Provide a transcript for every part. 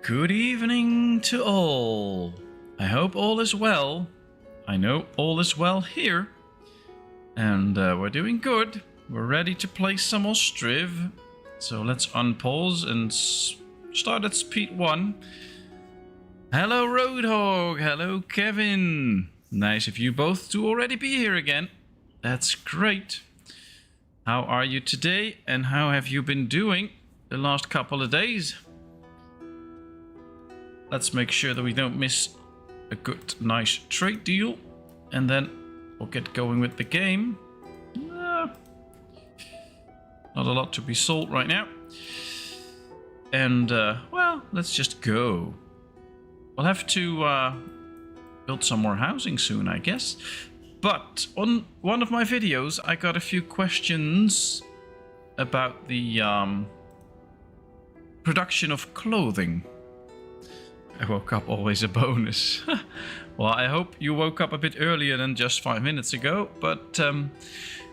Good evening to all. I hope all is well. I know all is well here. And we're doing good. We're ready to play some Ostriv. So let's unpause and start at speed 1. Hello Roadhog. Hello Kevin. Nice of you both to already be here again. That's great. How are you today and how have you been doing the last couple of days? Let's make sure that we don't miss a good, nice trade deal. And then we'll get going with the game. Not a lot to be sold right now. And, well, let's just go. We'll have to build some more housing soon, I guess. But on one of my videos, I got a few questions about the production of clothing. I woke up always a bonus. Well, I hope you woke up a bit earlier than just 5 minutes ago. But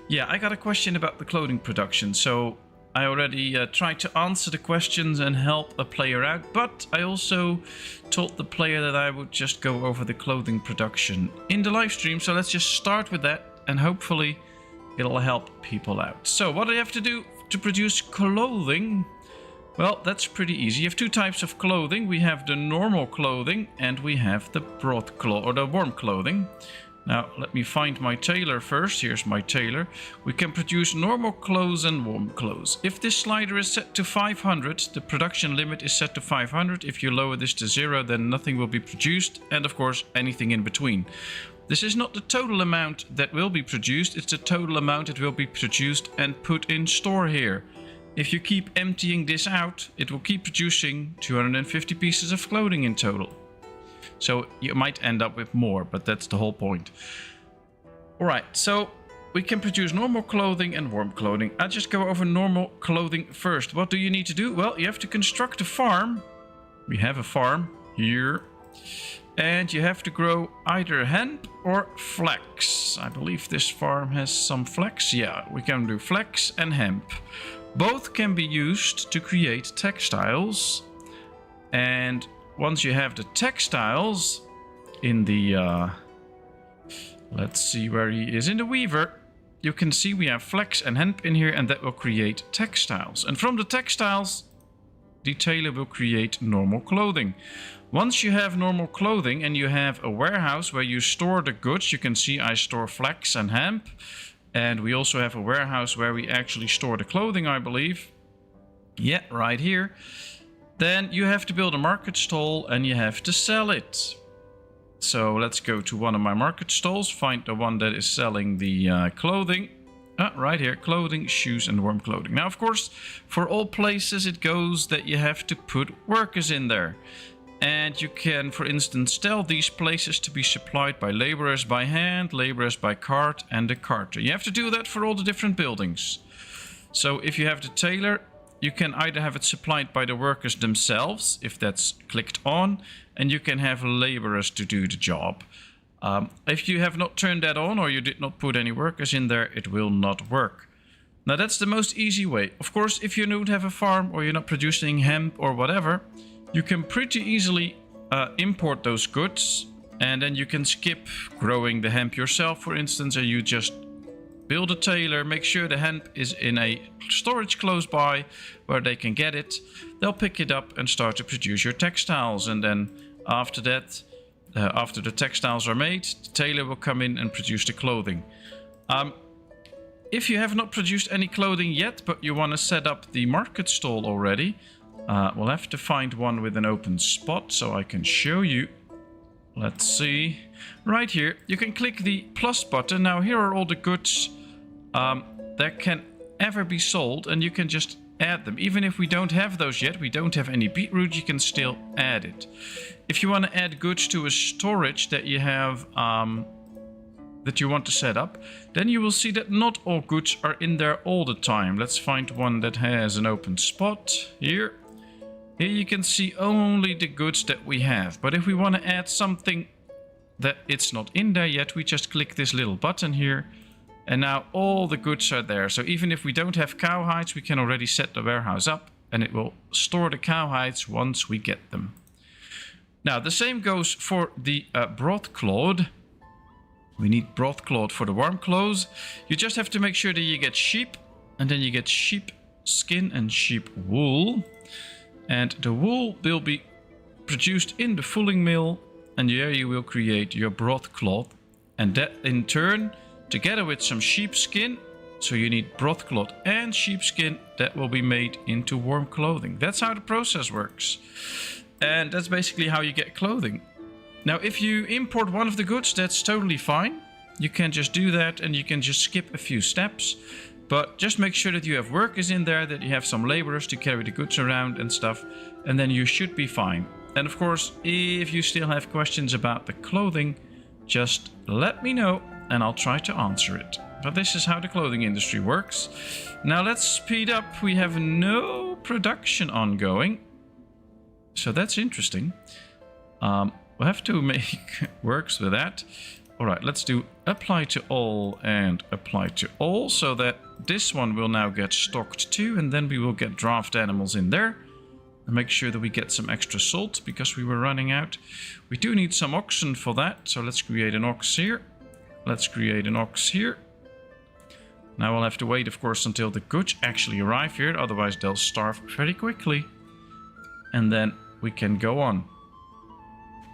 yeah, I got a question about the clothing production. So I already tried to answer the questions and help a player out. But I also told the player that I would just go over the clothing production in the live stream. So let's just start with that and hopefully it'll help people out. So what do you have to do to produce clothing? Well, that's pretty easy. You have two types of clothing. We have the normal clothing and we have the broad cloth or the warm clothing. Now, let me find my tailor first. Here's my tailor. We can produce normal clothes and warm clothes. If this slider is set to 500, the production limit is set to 500. If you lower this to 0, then nothing will be produced. And of course, anything in between. This is not the total amount that will be produced. It's the total amount that will be produced and put in store here. If you keep emptying this out, it will keep producing 250 pieces of clothing in total. So you might end up with more, but that's the whole point. Alright, so we can produce normal clothing and warm clothing. I'll just go over normal clothing first. What do you need to do? Well, you have to construct a farm. We have a farm here. And you have to grow either hemp or flax. I believe this farm has some flax. Yeah, we can do flax and hemp. Both can be used to create textiles. And once you have the textiles in the, let's see where he is, in the weaver, you can see we have flax and hemp in here and that will create textiles. And from the textiles, the tailor will create normal clothing. Once you have normal clothing and you have a warehouse where you store the goods, you can see I store flax and hemp. And we also have a warehouse where we actually store the clothing, I believe. Yeah, right here. Then you have to build a market stall and you have to sell it. So let's go to one of my market stalls, find the one that is selling the clothing. Right here, clothing, shoes and warm clothing. Now, of course, for all places it goes that you have to put workers in there. And you can, for instance, tell these places to be supplied by laborers by hand, laborers by cart, and a carter. You have to do that for all the different buildings. So if you have the tailor, you can either have it supplied by the workers themselves, if that's clicked on, and you can have laborers to do the job. If you have not turned that on or you did not put any workers in there, it will not work. Now that's the most easy way. Of course, if you don't have a farm or you're not producing hemp or whatever, you can pretty easily import those goods and then you can skip growing the hemp yourself, for instance, and you just build a tailor, make sure the hemp is in a storage close by where they can get it. They'll pick it up and start to produce your textiles. And then after that, after the textiles are made, the tailor will come in and produce the clothing. If you have not produced any clothing yet, but you want to set up the market stall already, we'll have to find one with an open spot so I can show you. Let's see. Right here, you can click the plus button. Now here are all the goods that can ever be sold and you can just add them. Even if we don't have those yet, we don't have any beetroot, you can still add it. If you want to add goods to a storage that you have, that you want to set up, then you will see that not all goods are in there all the time. Let's find one that has an open spot here. Here you can see only the goods that we have. But if we want to add something that it's not in there yet, we just click this little button here. And now all the goods are there. So even if we don't have cow hides, we can already set the warehouse up. And it will store the cow hides once we get them. Now, the same goes for the broadcloth. We need broadcloth for the warm clothes. You just have to make sure that you get sheep, and then you get sheep skin and sheep wool. And the wool will be produced in the fulling mill, and there you will create your broadcloth. And that in turn, together with some sheepskin, so you need broadcloth and sheepskin, that will be made into warm clothing. That's how the process works. And that's basically how you get clothing. Now, if you import one of the goods, that's totally fine. You can just do that and you can just skip a few steps. But just make sure that you have workers in there, that you have some laborers to carry the goods around and stuff. And then you should be fine. And of course, if you still have questions about the clothing, just let me know and I'll try to answer it. But this is how the clothing industry works. Now let's speed up. We have no production ongoing. So that's interesting. We'll have to make works with that. All right, let's do apply to all and apply to all, so that this one will now get stocked too, and then we will get draft animals in there. And make sure that we get some extra salt because we were running out. We do need some oxen for that, so let's create an ox here. Let's create an ox here. Now we'll have to wait, of course, until the goods actually arrive here, otherwise they'll starve very quickly. And then we can go on.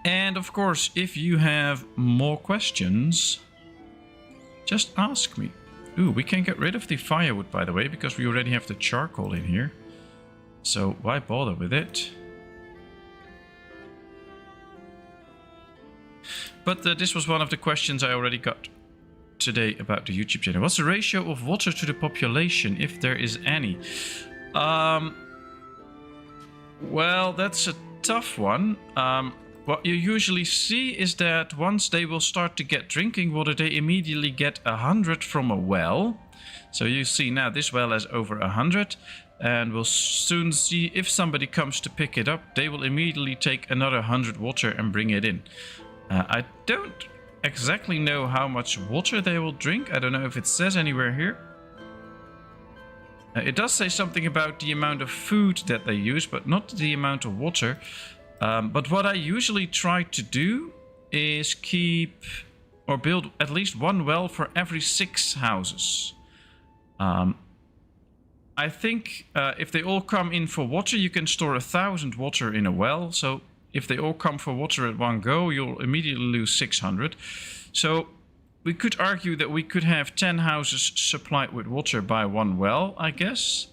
And of course, if you have more questions, just ask me. Ooh, we can get rid of the firewood, by the way, because we already have the charcoal in here. So why bother with it? But this was one of the questions I already got today about the YouTube channel. What's the ratio of water to the population, if there is any? Well, that's a tough one. What you usually see is that once they will start to get drinking water, they immediately get 100 from a well. So you see now this well has over 100, and we'll soon see if somebody comes to pick it up, they will immediately take another 100 water and bring it in. I don't exactly know how much water they will drink. I don't know if it says anywhere here. It does say something about the amount of food that they use, but not the amount of water. But what I usually try to do is keep or build at least one well for every 6 houses. I think if they all come in for water, you can store 1,000 water in a well. So if they all come for water at one go, you'll immediately lose 600. So we could argue that we could have 10 houses supplied with water by one well, I guess.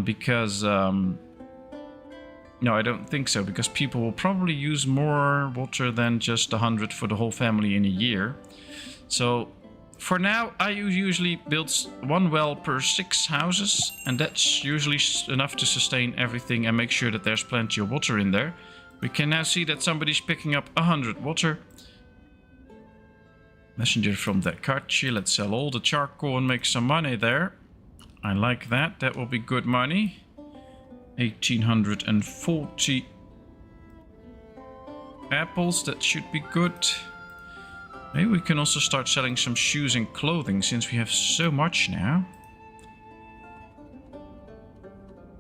Because... no, I don't think so, because people will probably use more water than just 100 for the whole family in a year. So for now, I usually build one well per 6 houses, and that's usually enough to sustain everything and make sure that there's plenty of water in there. We can now see that somebody's picking up 100 water. Messenger from Dekachi. Let's sell all the charcoal and make some money there. I like that. That will be good money. 1840 apples, that should be good. Maybe we can also start selling some shoes and clothing, since we have so much now.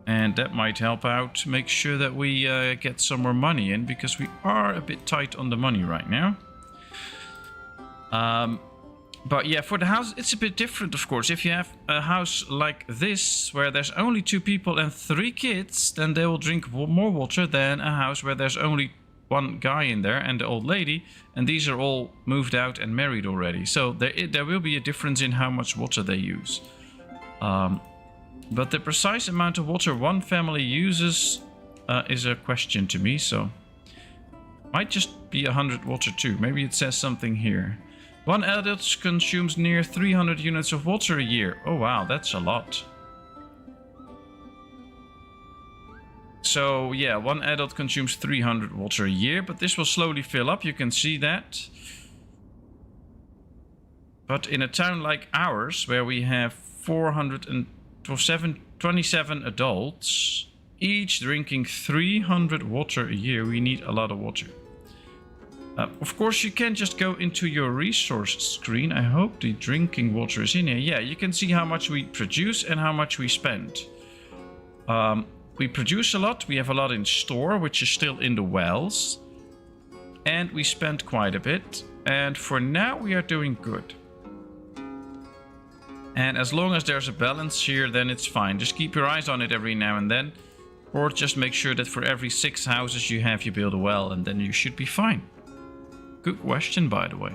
And that might help out, make sure that we get some more money in, because we are a bit tight on the money right now. But yeah, for the house, it's a bit different, of course. If you have a house like this, where there's only 2 people and 3 kids, then they will drink more water than a house where there's only 1 guy in there and the old lady. And these are all moved out and married already. So there will be a difference in how much water they use. But the precise amount of water one family uses is a question to me. So might just be 100 water too. Maybe it says something here. One adult consumes near 300 units of water a year. Oh wow, that's a lot. So yeah, one adult consumes 300 water a year, but this will slowly fill up, you can see that. But in a town like ours, where we have 427 adults, each drinking 300 water a year, we need a lot of water. Of course, you can just go into your resource screen. I hope the drinking water is in here. Yeah, you can see how much we produce and how much we spend. We produce a lot. We have a lot in store, which is still in the wells. And we spent quite a bit. And for now, we are doing good. And as long as there's a balance here, then it's fine. Just keep your eyes on it every now and then. Or just make sure that for every 6 houses you have, you build a well. And then you should be fine. Good question, by the way.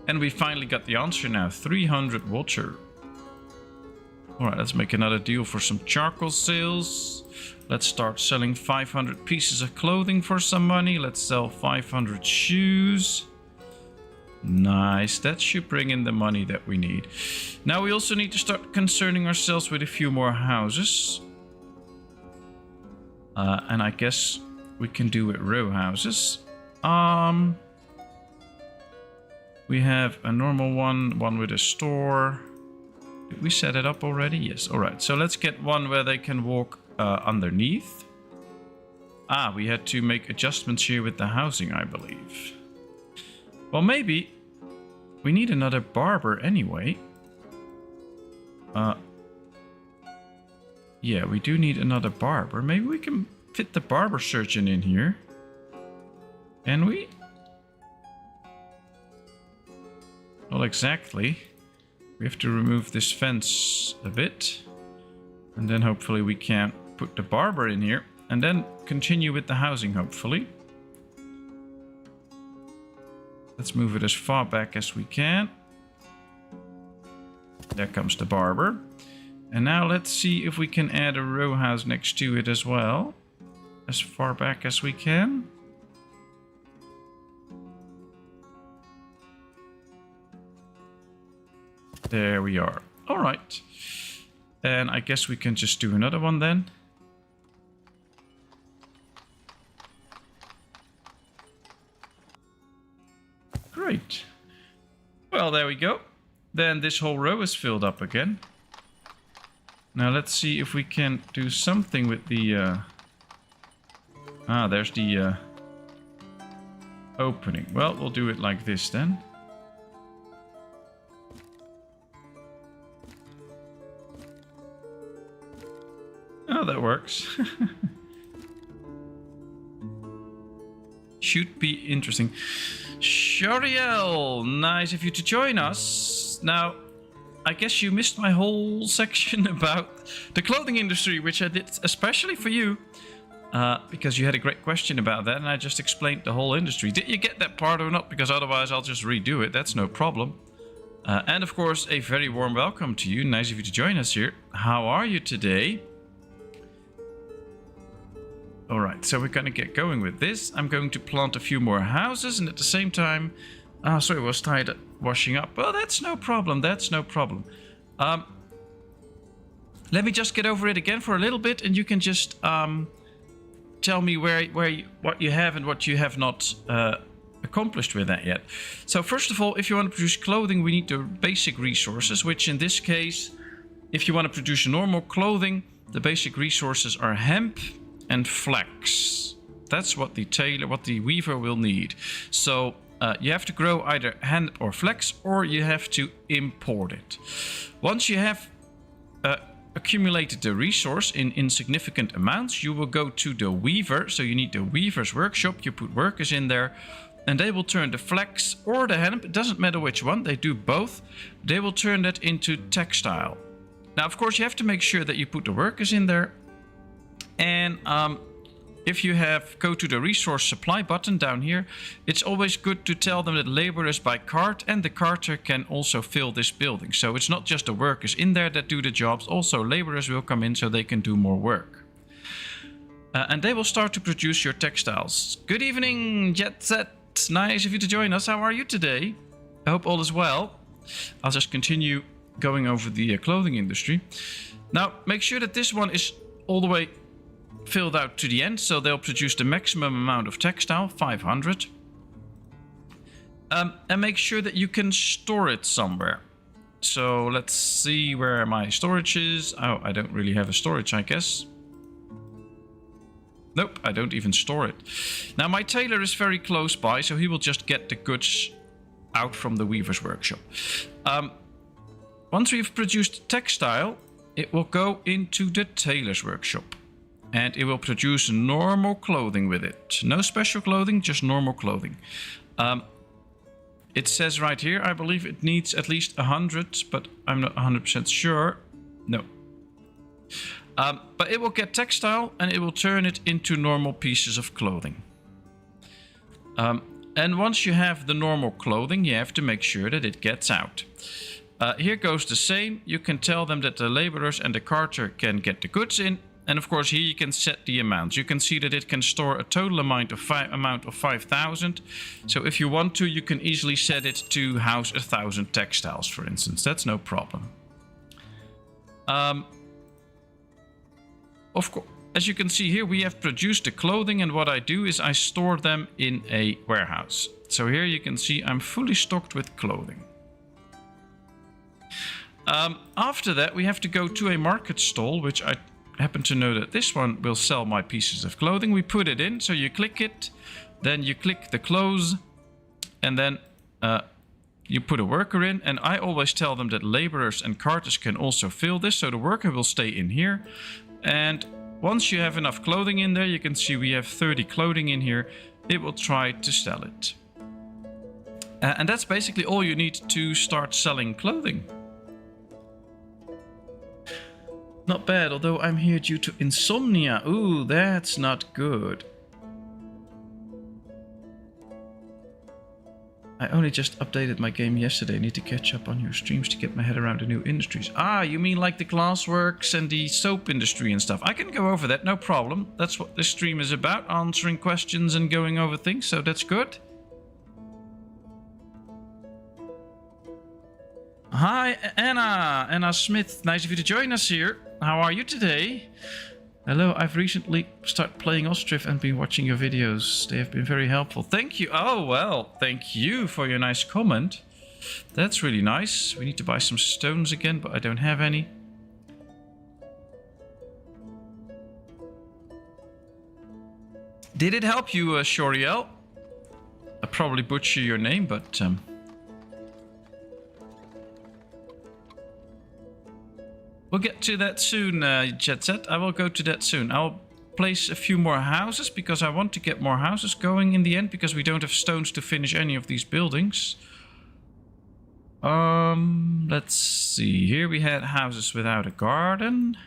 And we finally got the answer now. 300 water. Alright, let's make another deal for some charcoal sales. Let's start selling 500 pieces of clothing for some money. Let's sell 500 shoes. Nice, that should bring in the money that we need. Now we also need to start concerning ourselves with a few more houses. And I guess we can do it row houses. We have a normal one with a store. Did we set it up already? Yes, alright. So let's get one where they can walk underneath. We had to make adjustments here with the housing, I believe. Well, maybe we need another barber anyway. Yeah, we do need another barber. Maybe we can fit the barber surgeon in here. Can we? Not exactly. We have to remove this fence a bit. And then hopefully we can put the barber in here. And then continue with the housing, hopefully. Let's move it as far back as we can. There comes the barber. And now let's see if we can add a row house next to it as well. As far back as we can. There we are. All right. And I guess we can just do another one then. Great. Well, there we go. Then this whole row is filled up again. Now let's see if we can do something with the... there's the opening. Well, we'll do it like this then. Oh, that works. Should be interesting. Shoriel, nice of you to join us. Now, I guess you missed my whole section about the clothing industry, which I did especially for you. Because you had a great question about that, and I just explained the whole industry. Did you get that part or not? Because otherwise I'll just redo it. That's no problem. And of course, a very warm welcome to you. Nice of you to join us here. How are you today? Alright, so we're going to get going with this. I'm going to plant a few more houses, and at the same time... sorry, I was tired washing up. Well, that's no problem. That's no problem. Let me just get over it again for a little bit, and you can just tell me what you have and what you have not accomplished with that yet. So first of all, if you want to produce clothing, we need the basic resources, which in this case, if you want to produce normal clothing, the basic resources are hemp and flax. That's what the weaver will need. So you have to grow either hemp or flax, or you have to import it. Once you have accumulated the resource in insignificant amounts, you will go to the weaver. So you need the weaver's workshop. You put workers in there, and they will turn the flax or the hemp, it doesn't matter which one, they do both. They will turn that into textile. Now, of course, you have to make sure that you put the workers in there. And if you go to the resource supply button down here, it's always good to tell them that labor is by cart, and the carter can also fill this building. So it's not just the workers in there that do the jobs, also laborers will come in so they can do more work. And they will start to produce your textiles. Good evening, Jet Set. Nice of you to join us. How are you today? I hope all is well. I'll just continue going over the clothing industry. Now, make sure that this one is all the way filled out to the end, so they'll produce the maximum amount of textile, 500. And make sure that you can store it somewhere. So let's see where my storage is. Oh, I don't really have a storage, I guess. Nope, I don't even store it. Now, my tailor is very close by, so he will just get the goods out from the weaver's workshop. Once we've produced textile, it will go into the tailor's workshop. and it will produce normal clothing with it. No special clothing, just normal clothing. It says right here, I believe it needs at least 100, but I'm not 100% sure. No. But it will get textile and it will turn it into normal pieces of clothing. And once you have the normal clothing, you have to make sure that it gets out. Here goes the same. You can tell them that the laborers and the carter can get the goods in. And of course here you can set the amounts. You can see that it can store a total amount of 5,000. So if you want to, you can easily set it to house 1,000 textiles, for instance. That's no problem. Of course, as you can see here, we have produced the clothing, and what I do is I store them in a warehouse. So here you can see I'm fully stocked with clothing. After that, we have to go to a market stall, which I happen to know that this one will sell my pieces of clothing. We put it in, so you click it, then you click the close, and then you put a worker in. And I always tell them that laborers and carters can also fill this, so the worker will stay in here. And once you have enough clothing in there, you can see we have 30 clothing in here. It will try to sell it. And that's basically all you need to start selling clothing. Not bad, although I'm here due to insomnia. Ooh, that's not good. I only just updated my game yesterday. I need to catch up on your streams to get my head around the new industries. Ah, you mean like the glassworks and the soap industry and stuff. I can go over that, no problem. That's what this stream is about, answering questions and going over things, so that's good. Hi, Anna Smith. Nice of you to join us here. How are you today? Hello, I've recently started playing Ostriv and been watching your videos. They have been very helpful. Thank you. Oh, well, thank you for your nice comment. That's really nice. We need to buy some stones again, but I don't have any. Did it help you, Shoriel? I probably butcher your name, but... We'll get to that soon, Jet Set. I will go to that soon. I'll place a few more houses because I want to get more houses going in the end because we don't have stones to finish any of these buildings. Let's see. Here we had houses without a garden.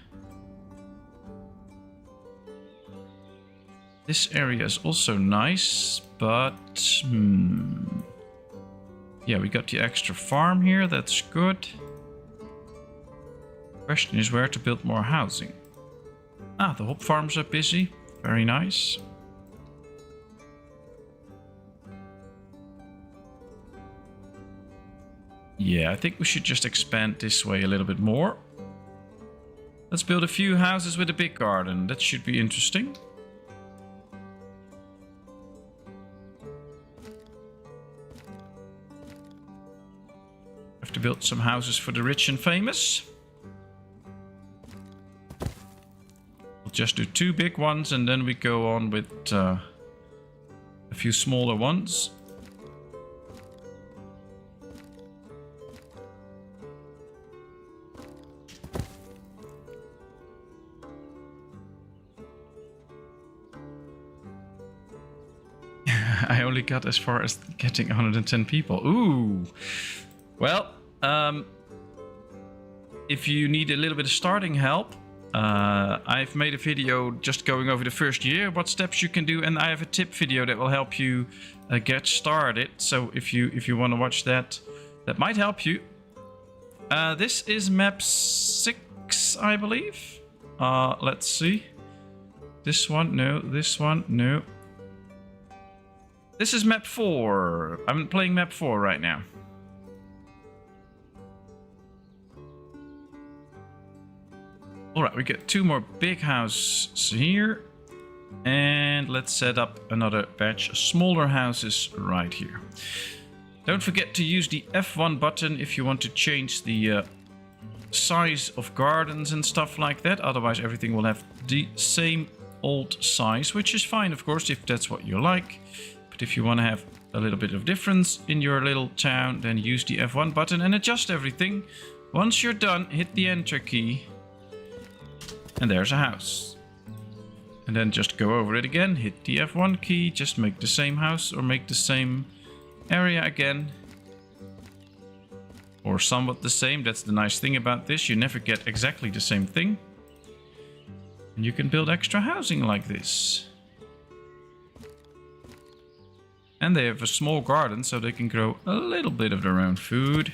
This area is also nice, but... Yeah, we got the extra farm here. That's good. Question is where to build more housing. Ah, the hop farms are busy. Very nice. Yeah, I think we should just expand this way a little bit more. Let's build a few houses with a big garden. That should be interesting. Have to build some houses for the rich and famous. Just do 2 big ones and then we go on with a few smaller ones. I only got as far as getting 110 people. Ooh. Well, if you need a little bit of starting help, I've made a video just going over the first year, what steps you can do, and I have a tip video that will help you get started. So if you want to watch that, that might help you. This is map 6, I believe. Let's see. This one, no. This one, no. This is map 4. I'm playing map 4 right now. Alright, we get 2 more big houses here. And let's set up another batch of smaller houses right here. Don't forget to use the F1 button if you want to change the size of gardens and stuff like that. Otherwise everything will have the same old size, which is fine, of course, if that's what you like. But if you want to have a little bit of difference in your little town, then use the F1 button and adjust everything. Once you're done, hit the enter key. And there's a house. And then just go over it again, hit the F1 key, just make the same house or make the same area again. Or somewhat the same. That's the nice thing about this. You never get exactly the same thing. And you can build extra housing like this. And they have a small garden, so they can grow a little bit of their own food.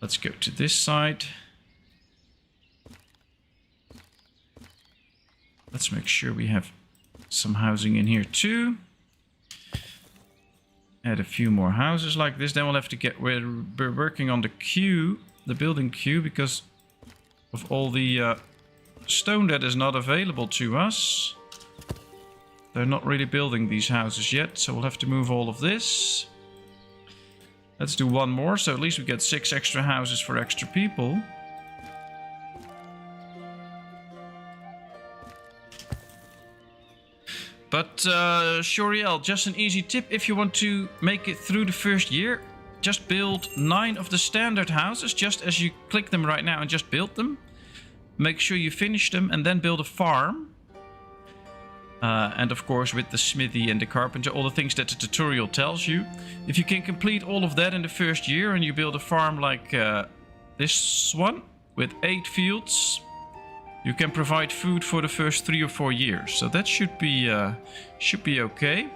Let's go to this side. Let's make sure we have some housing in here too. Add a few more houses like this. Then we'll have to get... We're working on the queue, the building queue, because of all the stone that is not available to us. They're not really building these houses yet, so we'll have to move all of this. Let's do one more, so at least we get 6 extra houses for extra people. But Shoriel, just an easy tip. If you want to make it through the first year, just build 9 of the standard houses, just as you click them right now, and just build them. Make sure you finish them and then build a farm. And of course with the smithy and the carpenter, all the things that the tutorial tells you. If you can complete all of that in the first year and you build a farm like this one with 8 fields, you can provide food for the first 3 or 4 years. So that should be okay.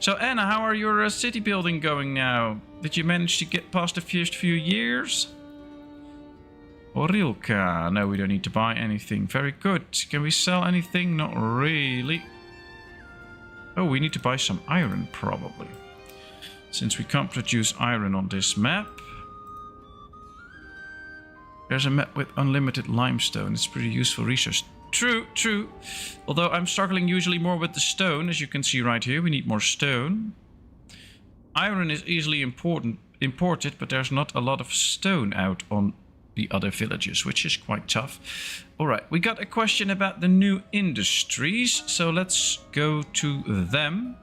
So Anna, how are your city building going now? Did you manage to get past the first few years? Orilka, no, we don't need to buy anything. Very good. Can we sell anything? Not really. Oh, we need to buy some iron, probably. Since we can't produce iron on this map. There's a map with unlimited limestone. It's a pretty useful resource. True, true. Although I'm struggling usually more with the stone, as you can see right here. We need more stone. Iron is easily imported, but there's not a lot of stone out on the other villages, which is quite tough. Alright, we got a question about the new industries, so let's go to them.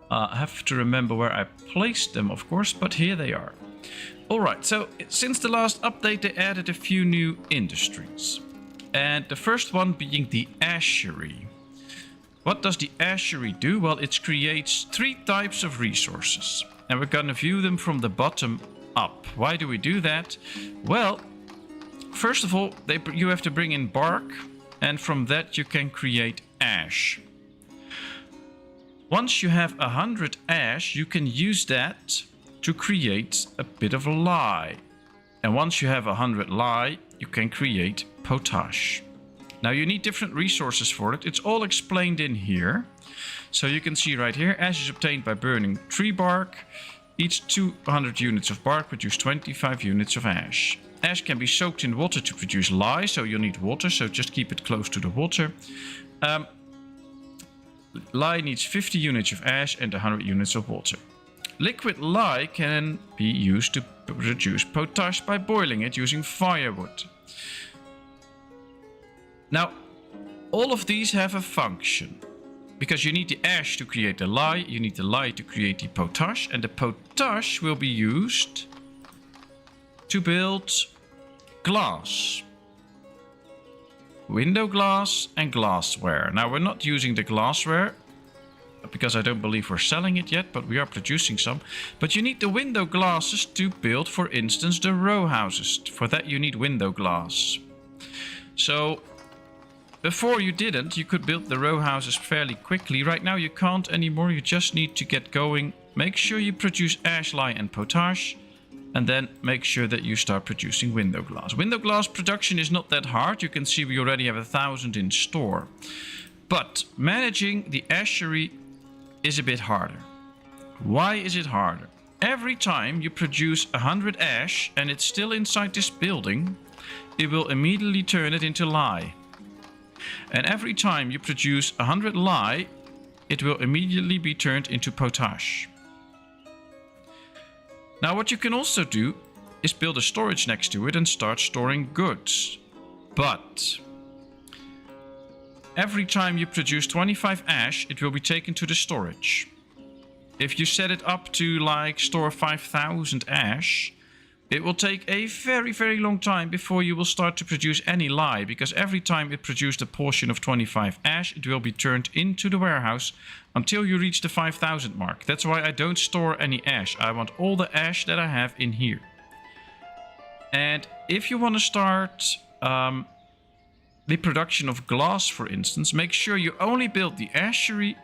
I have to remember where I placed them, of course, but here they are. Alright, so since the last update they added a few new industries. And the first one being the ashery. What does the ashery do? Well, it creates 3 types of resources. And we're gonna view them from the bottom up. Why do we do that? Well, first of all, you have to bring in bark, and from that you can create ash. Once you have 100 ash, you can use that to create a bit of lye. And once you have 100 lye, you can create potash. Now you need different resources for it. It's all explained in here. So you can see right here, ash is obtained by burning tree bark. Each 200 units of bark produce 25 units of ash. Ash can be soaked in water to produce lye, so you'll need water, so just keep it close to the water. Lye needs 50 units of ash and 100 units of water. Liquid lye can be used to produce potash by boiling it using firewood. Now, all of these have a function. Because you need the ash to create the lye, you need the lye to create the potash, and the potash will be used to build glass. Window glass and glassware. Now we're not using the glassware because I don't believe we're selling it yet, but we are producing some. But you need the window glasses to build, for instance, the row houses. For that you need window glass. So before you could build the row houses fairly quickly. Right now you can't anymore, you just need to get going. Make sure you produce ash, lye and potash. And then make sure that you start producing window glass. Window glass production is not that hard. You can see we already have 1,000 in store. But managing the ashery is a bit harder. Why is it harder? Every time you produce 100 ash and it's still inside this building, it will immediately turn it into lye. And every time you produce 100 lye, it will immediately be turned into potash. Now what you can also do is build a storage next to it and start storing goods. But every time you produce 25 ash, it will be taken to the storage. If you set it up to like store 5,000 ash, it will take a very, very long time before you will start to produce any lye, because every time it produced a portion of 25 ash, it will be turned into the warehouse until you reach the 5,000 mark. That's why I don't store any ash. I want all the ash that I have in here. And if you want to start the production of glass, for instance, make sure you only build the ashery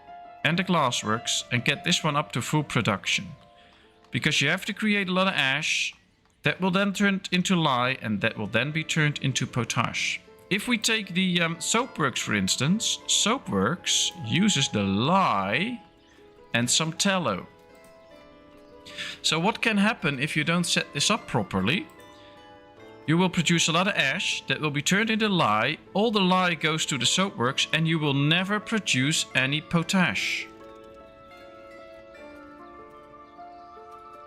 and the glassworks and get this one up to full production. Because you have to create a lot of ash. That will then turn into lye, and that will then be turned into potash. If we take the soapworks, for instance, soapworks uses the lye and some tallow. So what can happen if you don't set this up properly? You will produce a lot of ash that will be turned into lye. All the lye goes to the soapworks, and you will never produce any potash.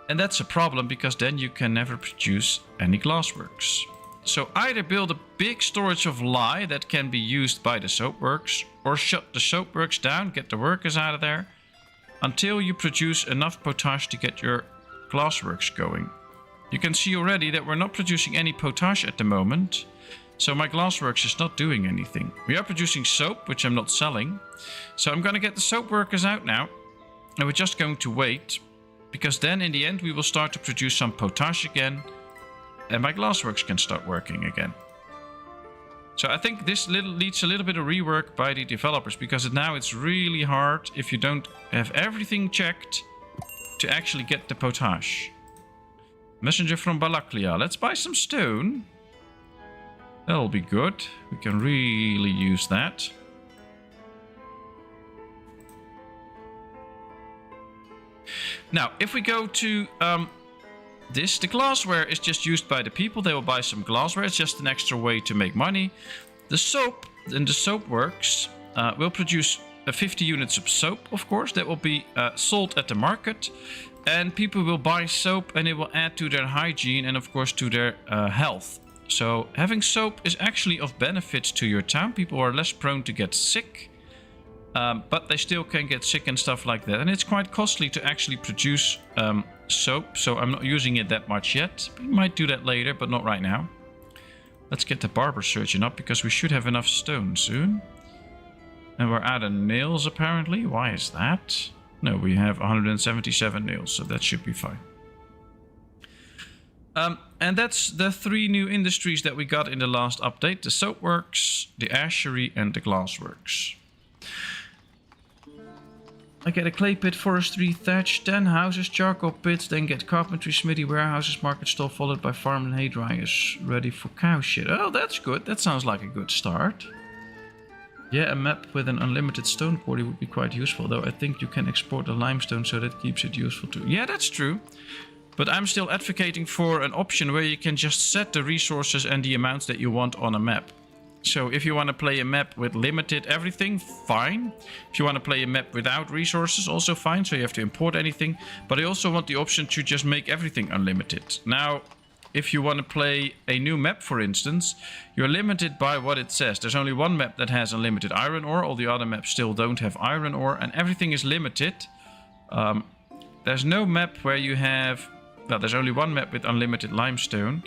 And that's a problem, because then you can never produce any glassworks. So either build a big storage of lye that can be used by the soapworks, or shut the soapworks down, get the workers out of there, until you produce enough potash to get your glassworks going. You can see already that we're not producing any potash at the moment, so my glassworks is not doing anything. We are producing soap, which I'm not selling. So I'm going to get the soap workers out now, and we're just going to wait. Because then in the end we will start to produce some potash again, and my glassworks can start working again. So I think this needs a little bit of rework by the developers, because now it's really hard if you don't have everything checked to actually get the potash. Messenger from Balaklia. Let's buy some stone. That'll be good. We can really use that. Now, if we go to this, the glassware is just used by the people. They will buy some glassware. It's just an extra way to make money. The soap and the soap works will produce 50 units of soap, of course. That will be sold at the market. And people will buy soap, and it will add to their hygiene and, of course, to their health. So having soap is actually of benefit to your town. People are less prone to get sick. But they still can get sick and stuff like that. And it's quite costly to actually produce soap. So I'm not using it that much yet. We might do that later, but not right now. Let's get the barber surgeon up, because we should have enough stone soon. And we're out of nails, apparently. Why is that? No, we have 177 nails, so that should be fine. And that's the 3 new industries that we got in the last update. The soapworks, the ashery, and the glassworks. I get a clay pit, forestry, thatch, 10 houses, charcoal pits, then get carpentry, smithy, warehouses, market stall, followed by farm and hay dryers, ready for cow shit. Oh, that's good. That sounds like a good start. Yeah, a map with an unlimited stone quarry would be quite useful, though I think you can export the limestone, so that keeps it useful too. Yeah, that's true. But I'm still advocating for an option where you can just set the resources and the amounts that you want on a map. So if you want to play a map with limited everything, fine. If you want to play a map without resources, also fine. So you have to import anything. But I also want the option to just make everything unlimited. Now, if you want to play a new map, for instance, you're limited by what it says. There's only one map that has unlimited iron ore. All the other maps still don't have iron ore. And everything is limited. There's no map where you have... Well, there's only one map with unlimited limestone.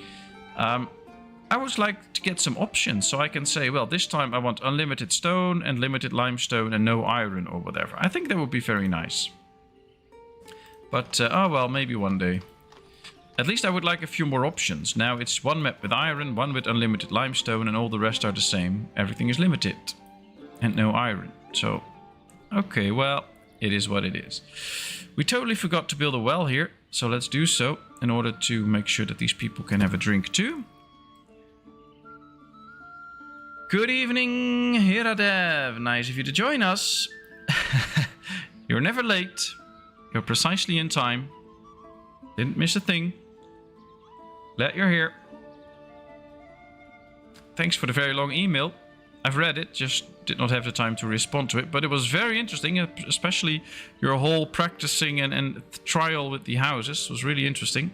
I would like to get some options, so I can say, well, this time I want unlimited stone and limited limestone and no iron or whatever. I think that would be very nice. But, oh well, maybe one day. At least I would like a few more options. Now it's one map with iron, one with unlimited limestone, and all the rest are the same. Everything is limited. And no iron. So, okay, well, it is what it is. We totally forgot to build a well here, so let's do so in order to make sure that these people can have a drink too. Good evening, Hiradev. Nice of you to join us. You're never late. You're precisely in time. Didn't miss a thing. Glad you're here. Thanks for the very long email. I've read it, just did not have the time to respond to it. But it was very interesting, especially your whole practicing and trial with the houses was really interesting.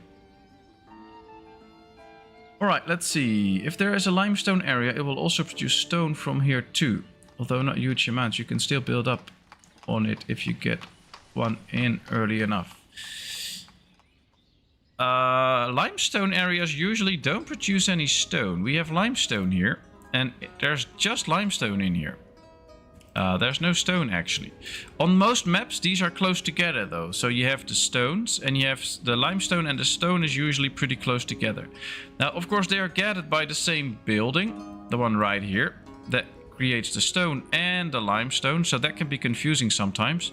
Alright, let's see. If there is a limestone area, it will also produce stone from here too. Although not huge amounts, you can still build up on it if you get one in early enough. limestone areas usually don't produce any stone. We have limestone here, and there's just limestone in here. There's no stone actually. On most maps these are close together though. So you have the stones and you have the limestone, and the stone is usually pretty close together. Now of course they are gathered by the same building, the one right here, that creates the stone and the limestone, so that can be confusing sometimes.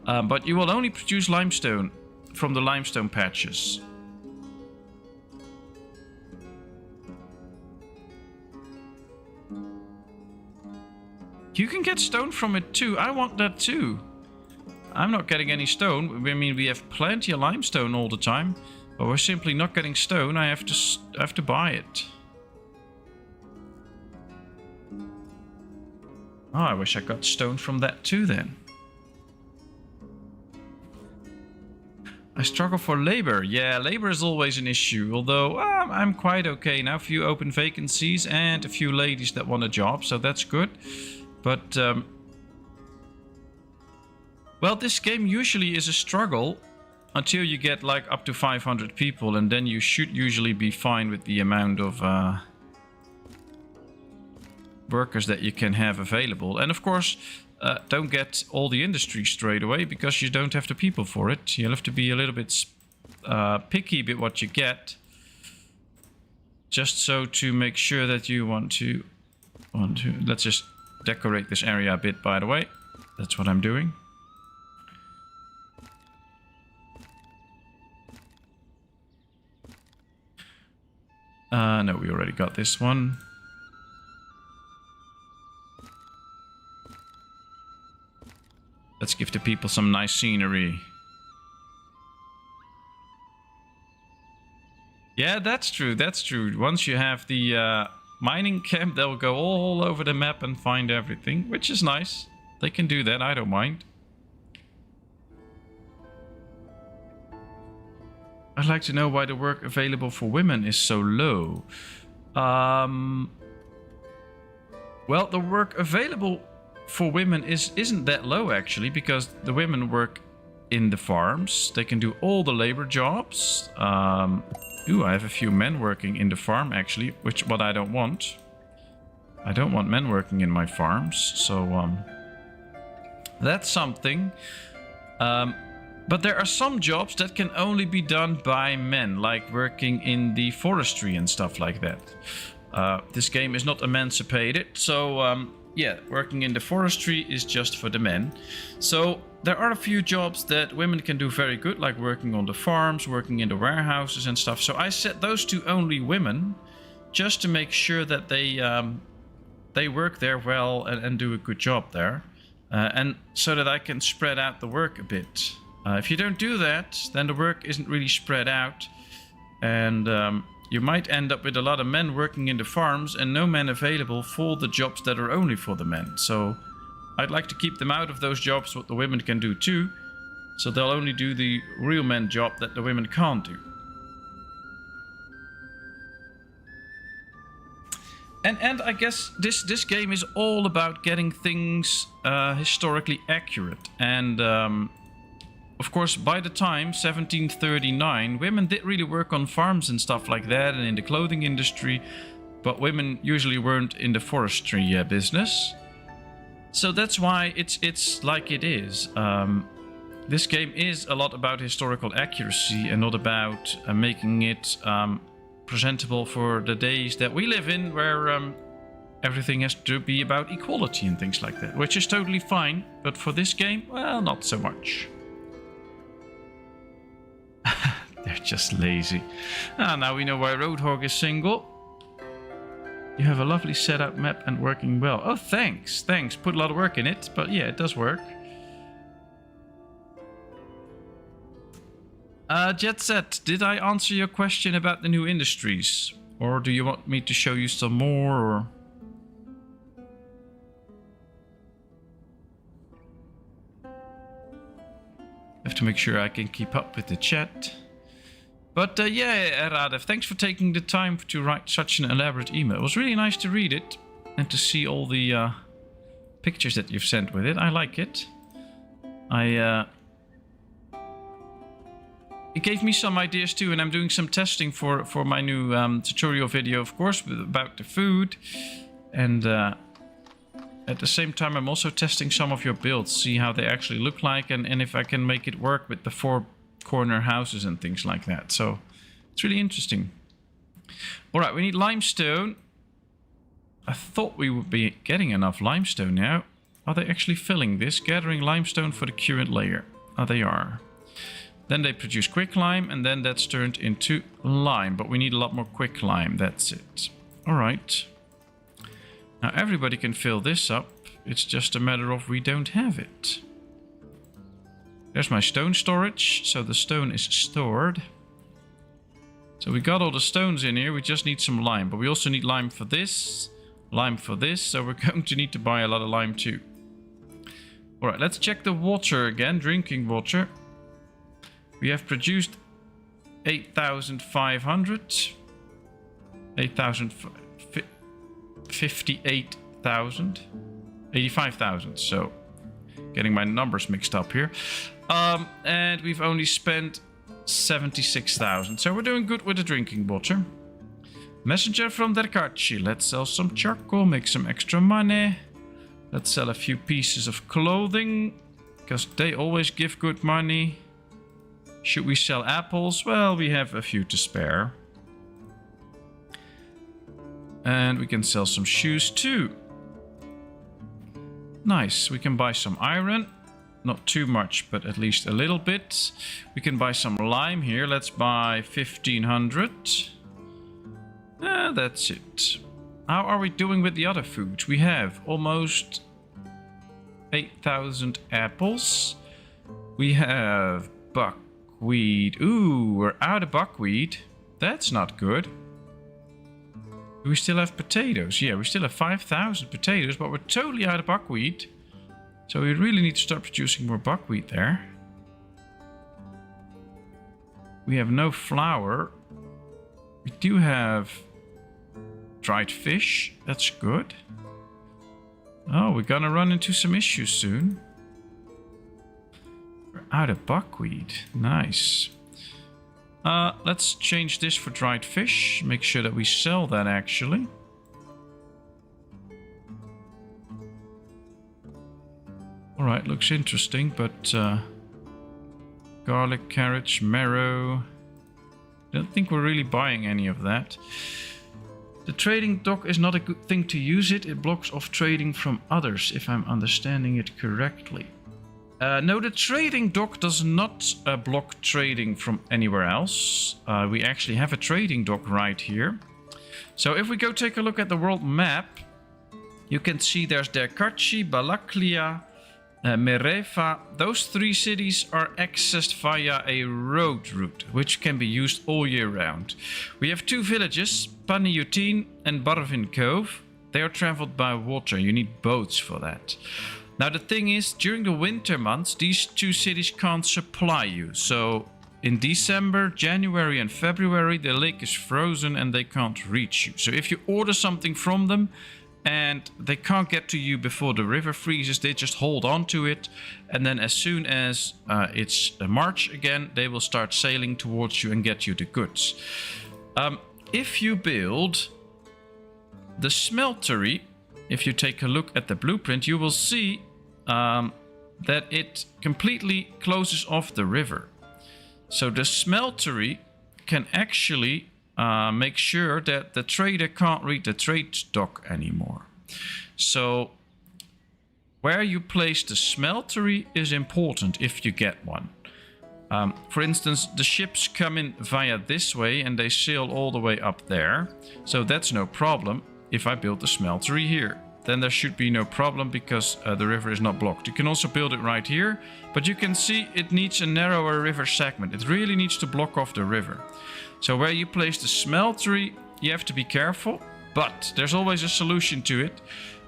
But you will only produce limestone from the limestone patches. You can get stone from it too. I want that too. I'm not getting any stone. I mean, we have plenty of limestone all the time, but we're simply not getting stone. I have to buy it. Oh, I wish I got stone from that too then. I struggle for labor. Yeah, labor is always an issue. Although I'm quite okay now. A few open vacancies and a few ladies that want a job, so that's good. But, well, this game usually is a struggle until you get like up to 500 people, and then you should usually be fine with the amount of workers that you can have available. And of course, don't get all the industry straight away, because you don't have the people for it. You'll have to be a little bit picky with what you get, just so to make sure that you want to. Let's just decorate this area a bit, by the way. That's what I'm doing. No, we already got this one. Let's give the people some nice scenery. Yeah, that's true, that's true. Once you have the mining camp, they'll go all over the map and find everything, which is nice. They can do that, I don't mind. I'd like to know why the work available for women is so low. Well, the work available for women isn't that low actually, because the women work in the farms. They can do all the labor jobs. Ooh, I have a few men working in the farm actually, what I don't want. I don't want men working in my farms, so that's something. But there are some jobs that can only be done by men, like working in the forestry and stuff like that. This game is not emancipated, so yeah, working in the forestry is just for the men. So there are a few jobs that women can do very good, like working on the farms, working in the warehouses and stuff. So I set those to only women, just to make sure that they work there well and do a good job there. And so that I can spread out the work a bit. If you don't do that, then the work isn't really spread out. And you might end up with a lot of men working in the farms and no men available for the jobs that are only for the men. So I'd like to keep them out of those jobs what the women can do too. So they'll only do the real men job that the women can't do. And I guess this game is all about getting things historically accurate. And of course, by the time 1739, women did really work on farms and stuff like that, and in the clothing industry, but women usually weren't in the forestry business. So that's why it's like it is. This game is a lot about historical accuracy and not about making it presentable for the days that we live in, where everything has to be about equality and things like that, which is totally fine. But for this game, well, not so much. They're just lazy. Now we know why Roadhog is single. You have a lovely setup map and working well. Oh, thanks. Thanks. Put a lot of work in it, but yeah, it does work. Jet Set, did I answer your question about the new industries? Or do you want me to show you some more? Or... have to make sure I can keep up with the chat. But yeah, Radev, thanks for taking the time to write such an elaborate email. It was really nice to read it and to see all the pictures that you've sent with it. I like it. it gave me some ideas too, and I'm doing some testing for my new tutorial video, of course, about the food. And at the same time, I'm also testing some of your builds, see how they actually look like, and if I can make it work with the 4-corner houses and things like that. So it's really interesting. All right, we need limestone. I thought we would be getting enough limestone now. Are they actually filling this? Gathering limestone for the current layer. Oh, they are. Then they produce quicklime, and then that's turned into lime. But we need a lot more quicklime. That's it. All right. Now everybody can fill this up. It's just a matter of we don't have it. There's my stone storage. So the stone is stored. So we got all the stones in here. We just need some lime. But we also need lime for this. Lime for this. So we're going to need to buy a lot of lime too. All right, let's check the water again. Drinking water. We have produced 8,500. 58,000. 85,000. So getting my numbers mixed up here. And we've only spent 76,000. So we're doing good with the drinking water. Messenger from Derkachi. Let's sell some charcoal, make some extra money. Let's sell a few pieces of clothing, because they always give good money. Should we sell apples? Well, we have a few to spare. And we can sell some shoes too. Nice. We can buy some iron. Not too much, but at least a little bit. We can buy some lime here. Let's buy 1,500. That's it. How are we doing with the other foods? We have almost 8,000 apples. We have buckwheat. Ooh, we're out of buckwheat. That's not good. Do we still have potatoes? Yeah, we still have 5,000 potatoes, but we're totally out of buckwheat. So we really need to start producing more buckwheat there. We have no flour. We do have dried fish. That's good. Oh, we're gonna run into some issues soon. We're out of buckwheat. Nice. Let's change this for dried fish. Make sure that we sell that actually. Alright, looks interesting, but garlic, carrots, marrow. Don't think we're really buying any of that. The trading dock is not a good thing to use it. It blocks off trading from others, if I'm understanding it correctly. No, the trading dock does not block trading from anywhere else. We actually have a trading dock right here. So if we go take a look at the world map, you can see there's Derkachi, Balaklia, Merefa. Those 3 cities are accessed via a road route, which can be used all year round. We have 2 villages, Paniutin and Barvin Cove. They are traveled by water. You need boats for that. Now the thing is, during the winter months, these 2 cities can't supply you. So in December, January and February, the lake is frozen and they can't reach you. So if you order something from them and they can't get to you before the river freezes, they just hold on to it. And then as soon as it's March again, they will start sailing towards you and get you the goods. If you build the smeltery, if you take a look at the blueprint, you will see that it completely closes off the river. So the smeltery can actually make sure that the trader can't read the trade dock anymore. So where you place the smeltery is important if you get one. For instance, the ships come in via this way and they sail all the way up there. So that's no problem if I build the smeltery here. Then there should be no problem because the river is not blocked. You can also build it right here, but you can see it needs a narrower river segment. It really needs to block off the river. So where you place the smeltery, you have to be careful, but there's always a solution to it.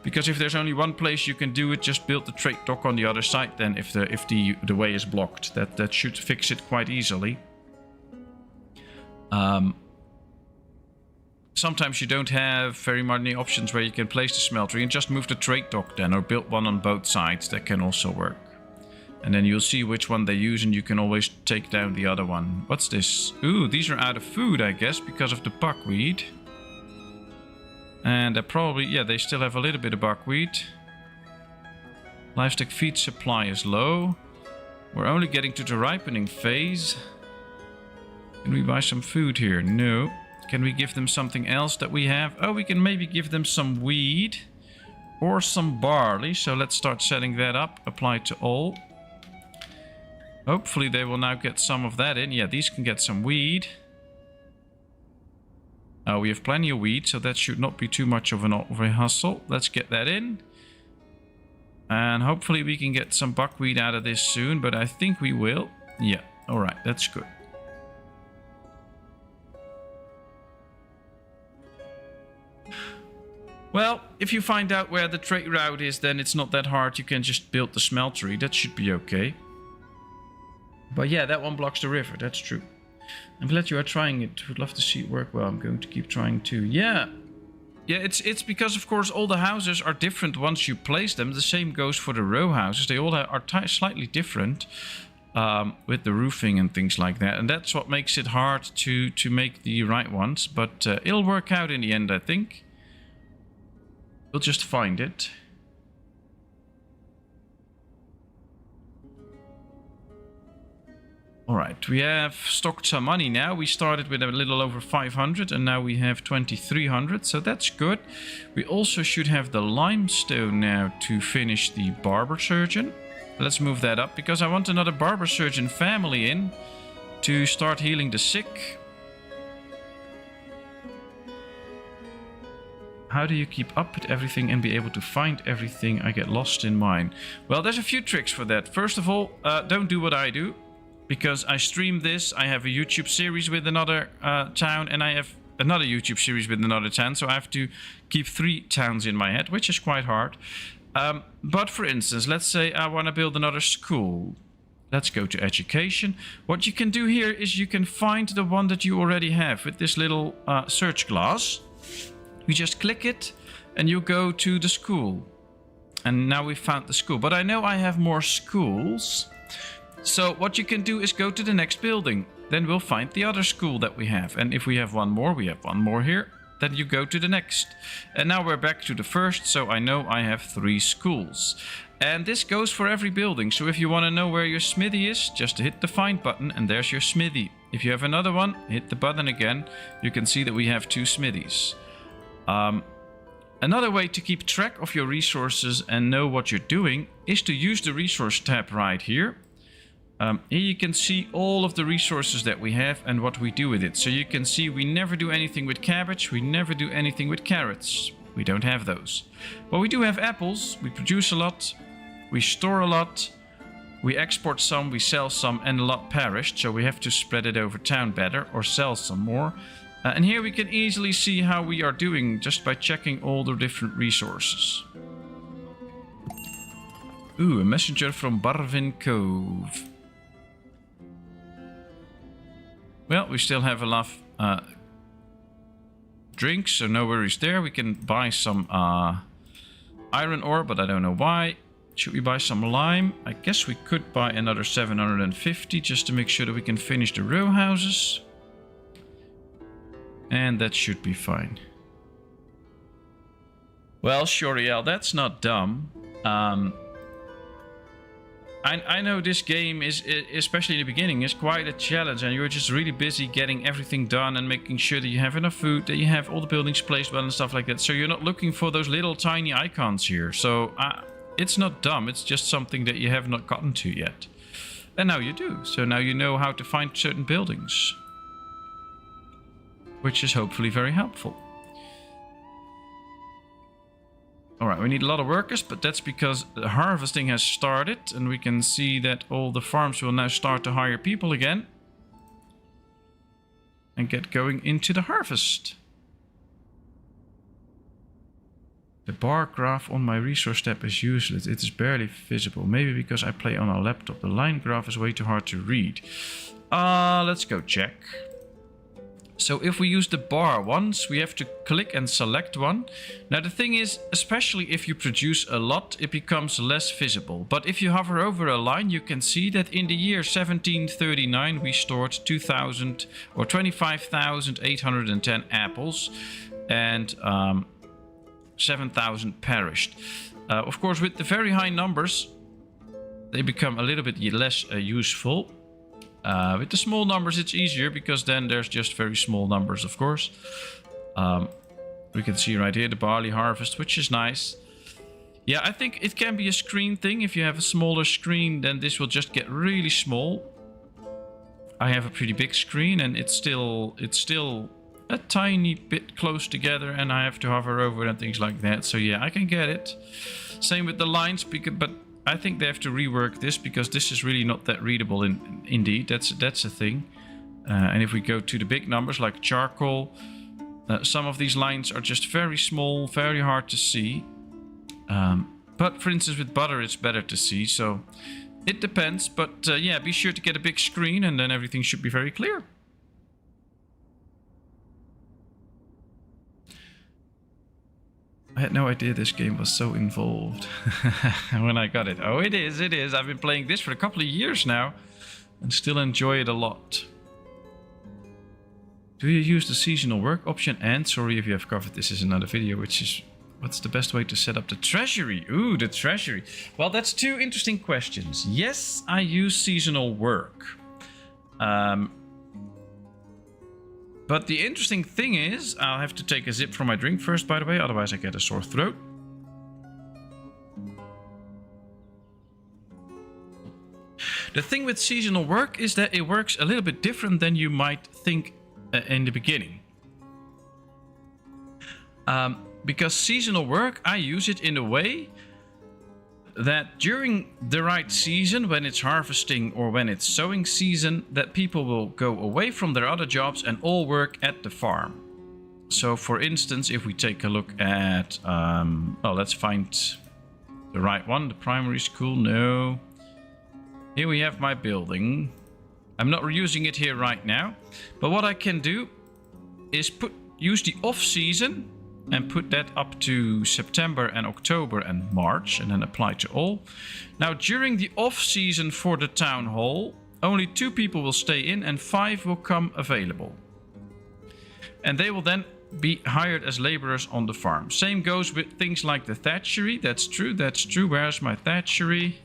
Because if there's only one place you can do it, just build the trade dock on the other side then if the way is blocked. That should fix it quite easily. Sometimes you don't have very many options where you can place the smeltery and just move the trade dock then, or build one on both sides. That can also work. And then you'll see which one they use and you can always take down the other one. What's this? Ooh, these are out of food, I guess, because of the buckwheat. And they're probably, yeah, they still have a little bit of buckwheat. Livestock feed supply is low. We're only getting to the ripening phase. Can we buy some food here? No. Can we give them something else that we have? Oh, we can maybe give them some wheat or some barley. So let's start setting that up. Apply to all. Hopefully they will now get some of that in. Yeah, these can get some wheat. We have plenty of wheat, so that should not be too much of a hustle. Let's get that in. And hopefully we can get some buckwheat out of this soon, but I think we will. Yeah, alright, that's good. Well, if you find out where the trade route is, then it's not that hard. You can just build the smeltery. That should be okay. But yeah, that one blocks the river. That's true. I'm glad you are trying it. Would love to see it work well. I'm going to keep trying too. Yeah. Yeah, it's because, of course, all the houses are different once you place them. The same goes for the row houses. They all are slightly different with the roofing and things like that. And that's what makes it hard to make the right ones. But it'll work out in the end, I think. We'll just find it. Alright, we have stocked some money now. We started with a little over 500 and now we have 2300, so that's good. We also should have the limestone now to finish the barber surgeon. Let's move that up because I want another barber surgeon family in to start healing the sick. How do you keep up with everything and be able to find everything? I get lost in mine. Well, there's a few tricks for that. First of all, don't do what I do. Because I stream this, I have a YouTube series with another town, and I have another YouTube series with another town, so I have to keep 3 towns in my head, which is quite hard. But for instance, let's say I want to build another school. Let's go to education. What you can do here is you can find the one that you already have with this little search glass. You just click it, and you go to the school. And now we found the school. But I know I have more schools. So what you can do is go to the next building. Then we'll find the other school that we have. And if we have one more, we have one more here. Then you go to the next. And now we're back to the first. So I know I have 3 schools. And this goes for every building. So if you want to know where your smithy is, just hit the find button and there's your smithy. If you have another one, hit the button again. You can see that we have 2 smithies. Another way to keep track of your resources and know what you're doing is to use the resource tab right here. Here you can see all of the resources that we have and what we do with it. So you can see we never do anything with cabbage, we never do anything with carrots. We don't have those. But we do have apples, we produce a lot, we store a lot, we export some, we sell some, and a lot perished. So we have to spread it over town better or sell some more. And here we can easily see how we are doing just by checking all the different resources. Ooh, a messenger from Barvin Cove. Well, we still have enough drinks, so no worries there. We can buy some iron ore, but I don't know why. Should we buy some lime? I guess we could buy another 750 just to make sure that we can finish the row houses. And that should be fine. Well, Shoriel, that's not dumb. I know this game is, especially in the beginning, is quite a challenge, and you're just really busy getting everything done and making sure that you have enough food, that you have all the buildings placed well and stuff like that. So you're not looking for those little tiny icons here. So it's not dumb, it's just something that you have not gotten to yet. And now you do. So now you know how to find certain buildings, which is hopefully very helpful. Alright, we need a lot of workers, but that's because the harvesting has started, and we can see that all the farms will now start to hire people again and get going into the harvest. The bar graph on my resource tab is useless. It is barely visible. Maybe because I play on a laptop. The line graph is way too hard to read. Let's go check. So if we use the bar ones, we have to click and select one. Now the thing is, especially if you produce a lot, it becomes less visible. But if you hover over a line, you can see that in the year 1739 we stored 2,000 or 25,810 apples, and 7,000 perished. Of course, with the very high numbers, they become a little bit less useful. With the small numbers, it's easier because then there's just very small numbers, of course. We can see right here the barley harvest, which is nice. Yeah, I think it can be a screen thing. If you have a smaller screen, then this will just get really small. I have a pretty big screen and it's still a tiny bit close together, and I have to hover over and things like that. So yeah, I can get it. Same with the lines, but I think they have to rework this because this is really not that readable. Indeed, that's a thing. And if we go to the big numbers like charcoal, some of these lines are just very small, very hard to see. But for instance, with butter, it's better to see. So it depends. But yeah, be sure to get a big screen, and then everything should be very clear. I had no idea this game was so involved when I got it. Oh, it is, it is. I've been playing this for a couple of years now and still enjoy it a lot. Do you use the seasonal work option? And sorry if you have covered this is another video, which is what's the best way to set up the treasury? Ooh, the treasury. Well, that's two interesting questions. Yes, I use seasonal work. But the interesting thing is, I'll have to take a sip from my drink first, by the way, otherwise I get a sore throat. The thing with seasonal work is that it works a little bit different than you might think in the beginning. Because seasonal work, I use it in a way that during the right season, when it's harvesting or when it's sowing season, that people will go away from their other jobs and all work at the farm. So for instance, if we take a look at, well, let's find the right one, the primary school. No. Here we have my building. I'm not reusing it here right now, but what I can do is use the off season and put that up to September and October and March, and then apply to all. Now, during the off season for the town hall, only 2 people will stay in and 5 will come available. And they will then be hired as laborers on the farm. Same goes with things like the thatchery. That's true, that's true. Where's my thatchery?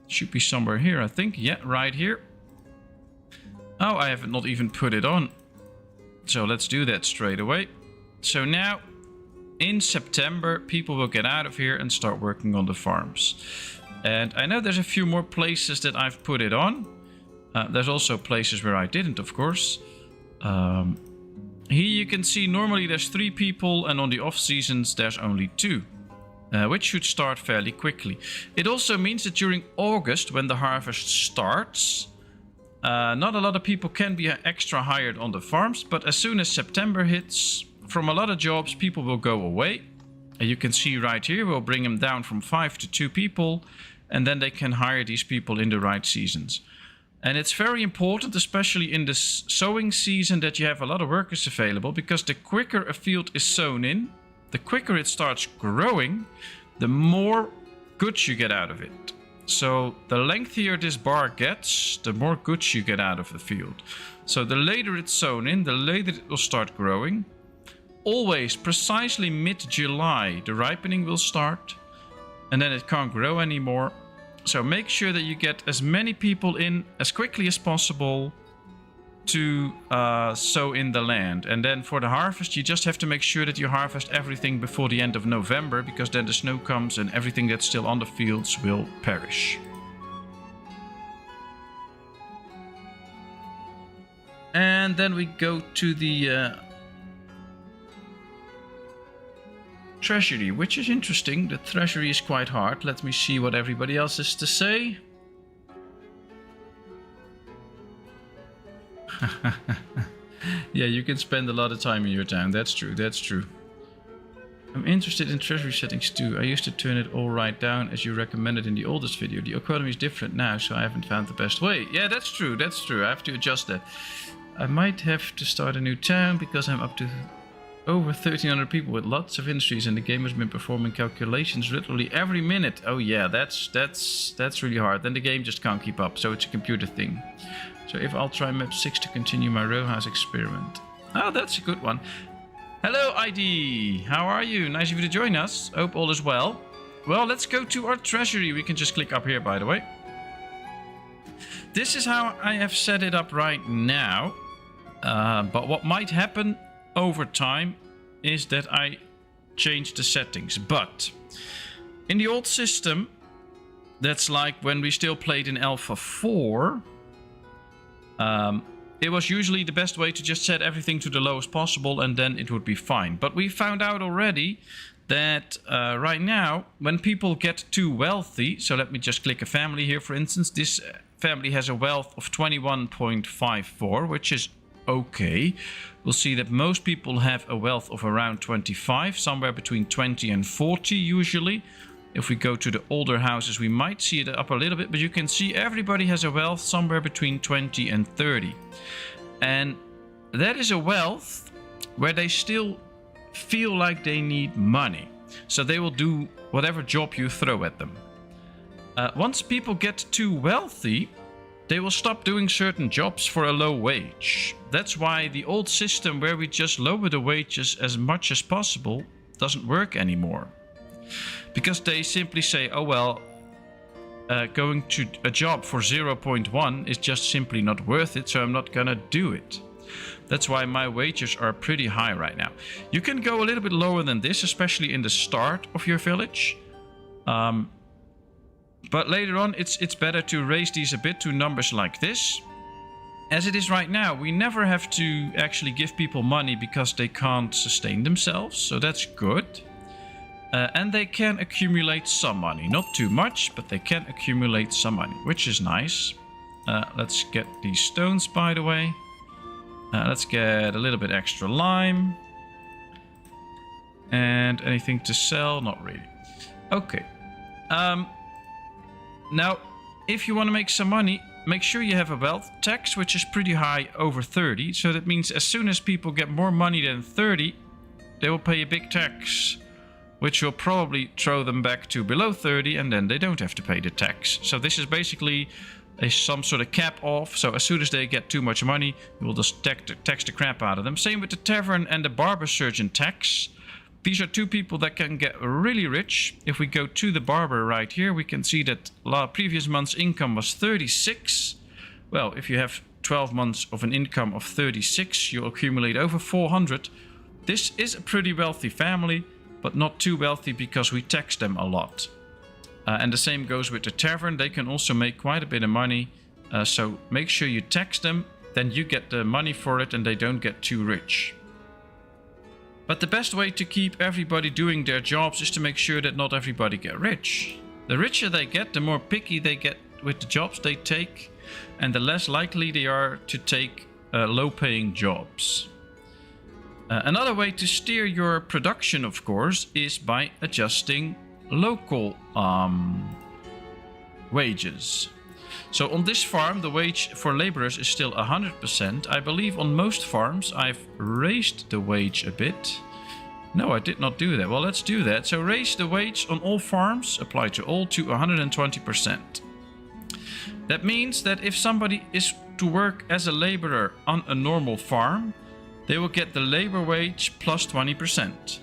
Should be somewhere here, I think. Yeah, right here. Oh, I have not even put it on. So let's do that straight away. So now, in September, people will get out of here and start working on the farms. And I know there's a few more places that I've put it on. There's also places where I didn't, of course. Here you can see normally there's 3 people, and on the off seasons there's only 2. Which should start fairly quickly. It also means that during August, when the harvest starts, not a lot of people can be extra hired on the farms, but as soon as September hits, from a lot of jobs, people will go away. And you can see right here, we'll bring them down from 5 to 2 people, and then they can hire these people in the right seasons. And it's very important, especially in the sowing season, that you have a lot of workers available, because the quicker a field is sown in, the quicker it starts growing, the more goods you get out of it. So the lengthier this bar gets, the more goods you get out of the field. So the later it's sown in, the later it will start growing. Always precisely mid-July the ripening will start, and then it can't grow anymore. So make sure that you get as many people in as quickly as possible to sow in the land. And then for the harvest, you just have to make sure that you harvest everything before the end of November, because then the snow comes and everything that's still on the fields will perish. And then we go to the treasury, which is interesting. The treasury is quite hard. Let me see what everybody else has to say. Yeah, you can spend a lot of time in your town. That's true, that's true. I'm interested in treasury settings too. I used to turn it all right down as you recommended in the oldest video. The economy is different now, so I haven't found the best way. Yeah, that's true. That's true. I have to adjust that. I might have to start a new town because I'm up to over 1,300 people with lots of industries, and the game has been performing calculations literally every minute. Oh yeah, that's really hard. Then the game just can't keep up, so it's a computer thing. So if I'll try map 6 to continue my row house experiment. Oh, that's a good one. Hello ID, how are you? Nice of you to join us. Hope all is well. Well, let's go to our treasury. We can just click up here, by the way. This is how I have set it up right now. But what might happen over time is that I change the settings. But in the old system, that's like when we still played in Alpha 4, it was usually the best way to just set everything to the lowest possible and then it would be fine. But we found out already that right now, when people get too wealthy, so let me just click a family here, for instance. This family has a wealth of 21.54, which is okay. We'll see that most people have a wealth of around 25, somewhere between 20 and 40 usually. If we go to the older houses, we might see it up a little bit, but you can see everybody has a wealth somewhere between 20 and 30. And that is a wealth where they still feel like they need money. So they will do whatever job you throw at them. Once people get too wealthy, they will stop doing certain jobs for a low wage. That's why the old system where we just lower the wages as much as possible doesn't work anymore. Because they simply say, oh well, going to a job for 0.1 is just simply not worth it, so I'm not gonna do it. That's why my wages are pretty high right now. You can go a little bit lower than this, especially in the start of your village. But later on, it's better to raise these a bit to numbers like this. As it is right now, we never have to actually give people money because they can't sustain themselves, so that's good. And they can accumulate some money. Not too much, but they can accumulate some money, which is nice. Let's get these stones, by the way. Let's get a little bit extra lime. And anything to sell? Not really. Okay. Now, if you want to make some money, make sure you have a wealth tax, which is pretty high, over 30. So that means as soon as people get more money than 30, they will pay a big tax, which will probably throw them back to below 30, and then they don't have to pay the tax. So this is basically some sort of cap off. So as soon as they get too much money, you will just tax the crap out of them. Same with the tavern and the barber surgeon tax. These are two people that can get really rich. If we go to the barber right here, we can see that previous month's income was 36. Well, if you have 12 months of an income of 36, you'll accumulate over 400. This is a pretty wealthy family, but not too wealthy because we tax them a lot. And the same goes with the tavern. They can also make quite a bit of money. So make sure you tax them, then you get the money for it and they don't get too rich. But the best way to keep everybody doing their jobs is to make sure that not everybody get rich. The richer they get, the more picky they get with the jobs they take, and the less likely they are to take low-paying jobs. Another way to steer your production, of course, is by adjusting local wages. So on this farm, the wage for laborers is still 100%. I believe on most farms I've raised the wage a bit. No, I did not do that. Well, let's do that. So raise the wage on all farms, apply to all, to 120%. That means that if somebody is to work as a laborer on a normal farm, they will get the labor wage plus 20%.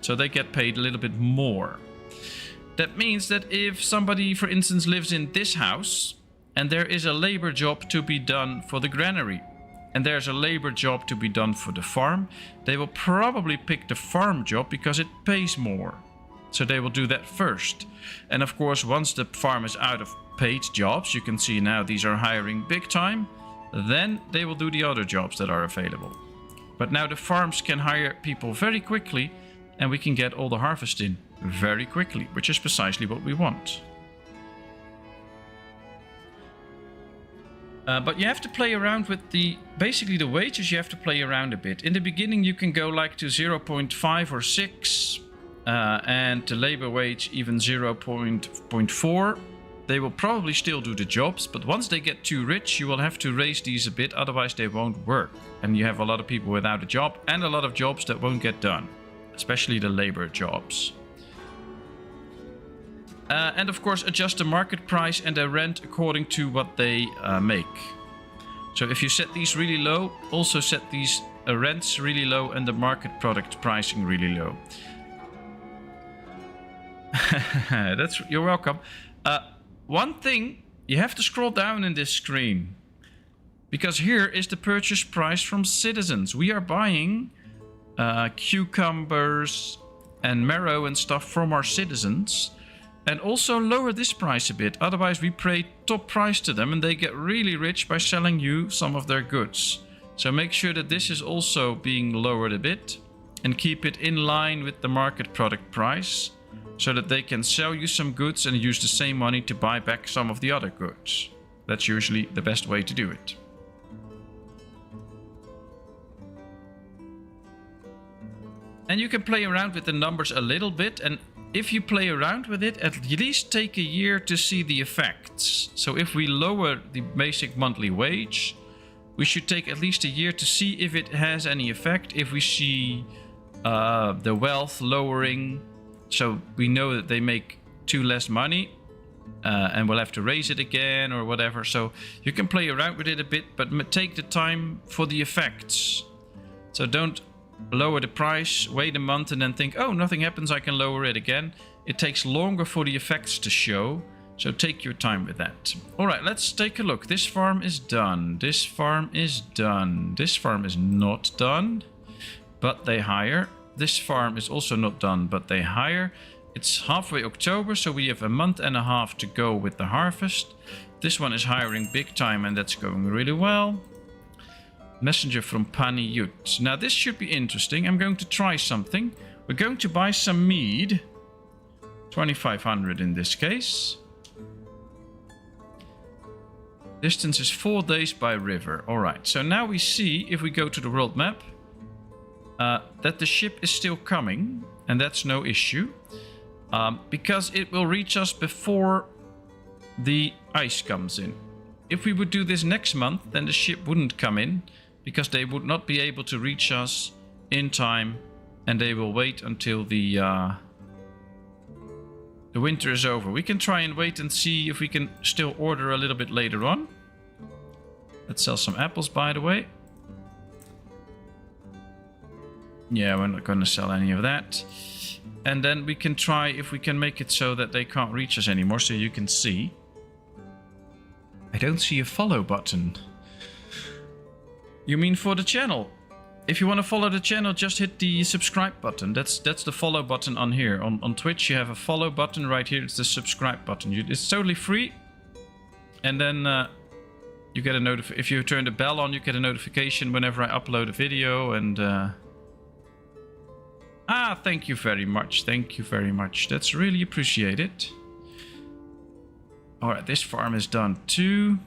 So they get paid a little bit more. That means that if somebody, for instance, lives in this house, and there is a labor job to be done for the granary, and there's a labor job to be done for the farm, they will probably pick the farm job because it pays more. So they will do that first. And of course, once the farm is out of paid jobs, you can see now these are hiring big time, then they will do the other jobs that are available. But now the farms can hire people very quickly, and we can get all the harvest in very quickly, which is precisely what we want. But you have to play around with basically the wages. You have to play around a bit. In the beginning you can go like to 0.5 or 6. and the labor wage even 0.4. They will probably still do the jobs, but once they get too rich, you will have to raise these a bit, otherwise they won't work. And you have a lot of people without a job and a lot of jobs that won't get done, especially the labor jobs. And of course, adjust the market price and the rent according to what they make. So if you set these really low, also set these rents really low and the market product pricing really low. You're welcome. One thing, you have to scroll down in this screen, because here is the purchase price from citizens. We are buying cucumbers and marrow and stuff from our citizens, and also lower this price a bit. Otherwise we pay top price to them and they get really rich by selling you some of their goods. So make sure that this is also being lowered a bit and keep it in line with the market product price, so that they can sell you some goods and use the same money to buy back some of the other goods. That's usually the best way to do it. And you can play around with the numbers a little bit, and if you play around with it, at least take a year to see the effects. So if we lower the basic monthly wage, we should take at least a year to see if it has any effect. If we see the wealth lowering, so we know that they make too less money, and we'll have to raise it again or whatever. So you can play around with it a bit, but take the time for the effects. So don't lower the price, wait a month and then think, oh, nothing happens, I can lower it again. It takes longer for the effects to show, so take your time with that. All right, let's take a look. This farm is done. This farm is done. This farm is not done, but they hire. This farm is also not done, but they hire. It's halfway October, so we have a month and a half to go with the harvest. This one is hiring big time and that's going really well. Messenger from Pani Yut. Now this should be interesting. I'm going to try something. We're going to buy some mead. 2,500 in this case. Distance is 4 days by river. Alright, so now we see, if we go to the world map, that the ship is still coming, and that's no issue, because it will reach us before the ice comes in. If we would do this next month, then the ship wouldn't come in, because they would not be able to reach us in time, and they will wait until the winter is over. We can try and wait and see if we can still order a little bit later on. Let's sell some apples, by the way. Yeah, we're not going to sell any of that. And then we can try if we can make it so that they can't reach us anymore, so you can see. I don't see a follow button. You mean for the channel? If you want to follow the channel, just hit the subscribe button. That's the follow button on here. On Twitch, you have a follow button right here. It's the subscribe button. It's totally free. And then you get a notification. If you turn the bell on, you get a notification whenever I upload a video. And thank you very much. Thank you very much. That's really appreciated. All right, this farm is done too.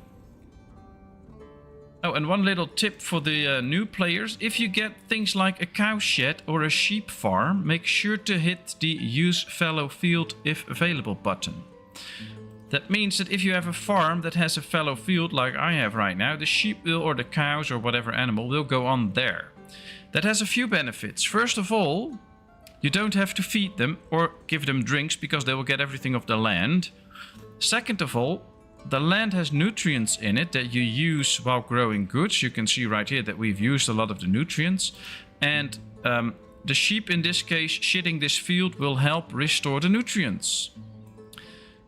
Oh, and one little tip for the new players. If you get things like a cow shed or a sheep farm, make sure to hit the Use Fallow Field if available button. That means that if you have a farm that has a fallow field like I have right now, the sheep will, or the cows or whatever animal, will go on there. That has a few benefits. First of all, you don't have to feed them or give them drinks because they will get everything off the land. Second of all, the land has nutrients in it that you use while growing goods. You can see right here that we've used a lot of the nutrients. And the sheep in this case shitting this field will help restore the nutrients.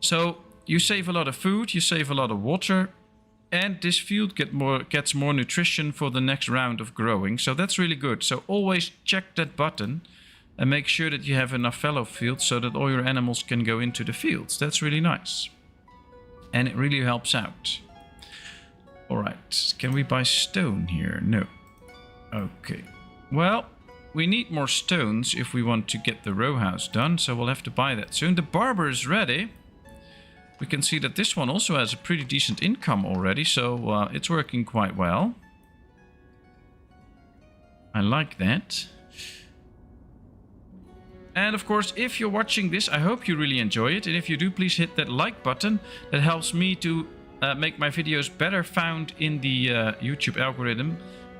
So you save a lot of food, you save a lot of water, and this field gets more nutrition for the next round of growing. So that's really good. So always check that button and make sure that you have enough fallow fields so that all your animals can go into the fields. That's really nice. And it really helps out. Alright, can we buy stone here? No. Okay. Well, we need more stones if we want to get the row house done, so we'll have to buy that soon. The barber is ready. We can see that this one also has a pretty decent income already, so it's working quite well. I like that. And of course, if you're watching this, I hope you really enjoy it. And if you do, please hit that like button. That helps me to make my videos better found in the YouTube algorithm.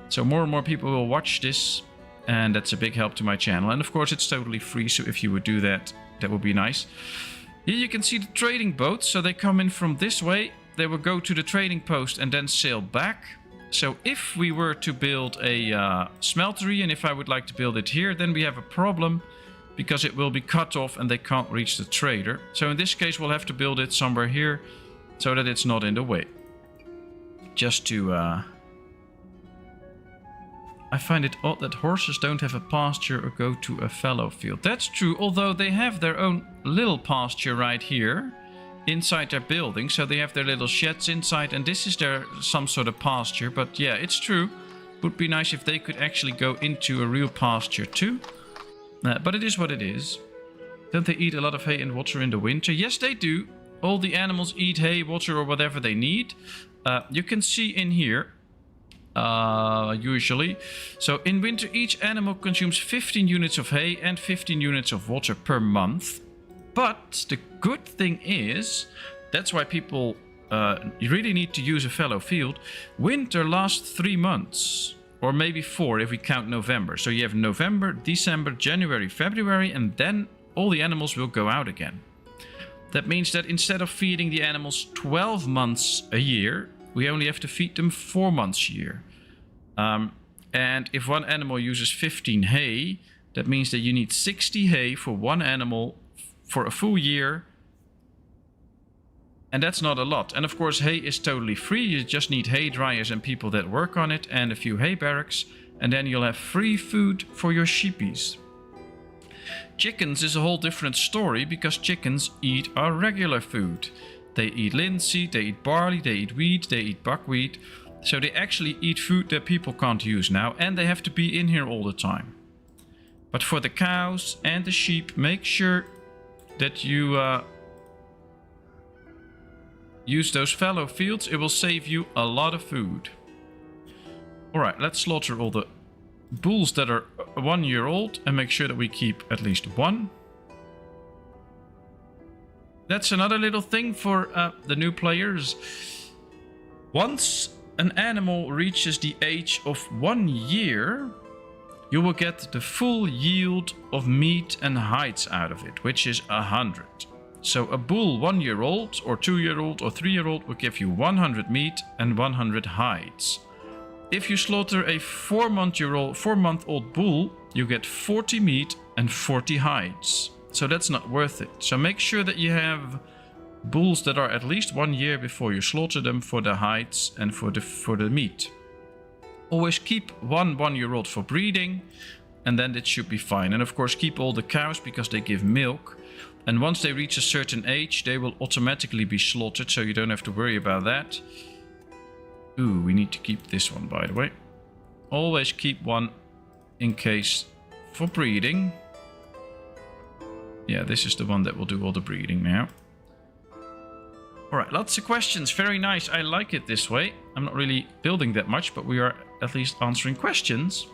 So more and more people will watch this. And that's a big help to my channel. And of course, it's totally free. So if you would do that, that would be nice. Here you can see the trading boats. So they come in from this way. They will go to the trading post and then sail back. So if we were to build a smeltery, and if I would like to build it here, then we have a problem. Because it will be cut off and they can't reach the trader. So in this case, we'll have to build it somewhere here so that it's not in the way. Just to... I find it odd that horses don't have a pasture or go to a fallow field. That's true, although they have their own little pasture right here inside their building. So they have their little sheds inside and this is their some sort of pasture. But yeah, it's true. Would be nice if they could actually go into a real pasture too. But it is what it is. Don't they eat a lot of hay and water in the winter? Yes, they do. All the animals eat hay, water, or whatever they need. You can see in here, usually. So in winter, each animal consumes 15 units of hay and 15 units of water per month. But the good thing is, that's why people you really need to use a fallow field. Winter lasts 3 months. Or maybe 4 if we count November. So you have November, December, January, February, and then all the animals will go out again. That means that instead of feeding the animals 12 months a year, we only have to feed them 4 months a year. And if one animal uses 15 hay, that means that you need 60 hay for one animal for a full year. And that's not a lot. And of course, hay is totally free. You just need hay dryers and people that work on it and a few hay barracks. And then you'll have free food for your sheepies. Chickens is a whole different story because chickens eat our regular food. They eat linseed, they eat barley, they eat wheat, they eat buckwheat. So they actually eat food that people can't use now. And they have to be in here all the time. But for the cows and the sheep, make sure that you... use those fallow fields, it will save you a lot of food. Alright, let's slaughter all the bulls that are 1 year old and make sure that we keep at least one. That's another little thing for the new players. Once an animal reaches the age of 1 year, you will get the full yield of meat and hides out of it, which is 100. So a bull 1 year old or 2 year old or 3 year old will give you 100 meat and 100 hides. If you slaughter a 4-month-old bull, you get 40 meat and 40 hides. So that's not worth it. So make sure that you have bulls that are at least 1 year before you slaughter them for the hides and for the meat. Always keep one 1 year old for breeding and then it should be fine. And of course keep all the cows because they give milk. And once they reach a certain age, they will automatically be slaughtered, so you don't have to worry about that. Ooh, we need to keep this one, by the way. Always keep one in case for breeding. Yeah, this is the one that will do all the breeding now. Alright, lots of questions. Very nice. I like it this way. I'm not really building that much, but we are at least answering questions.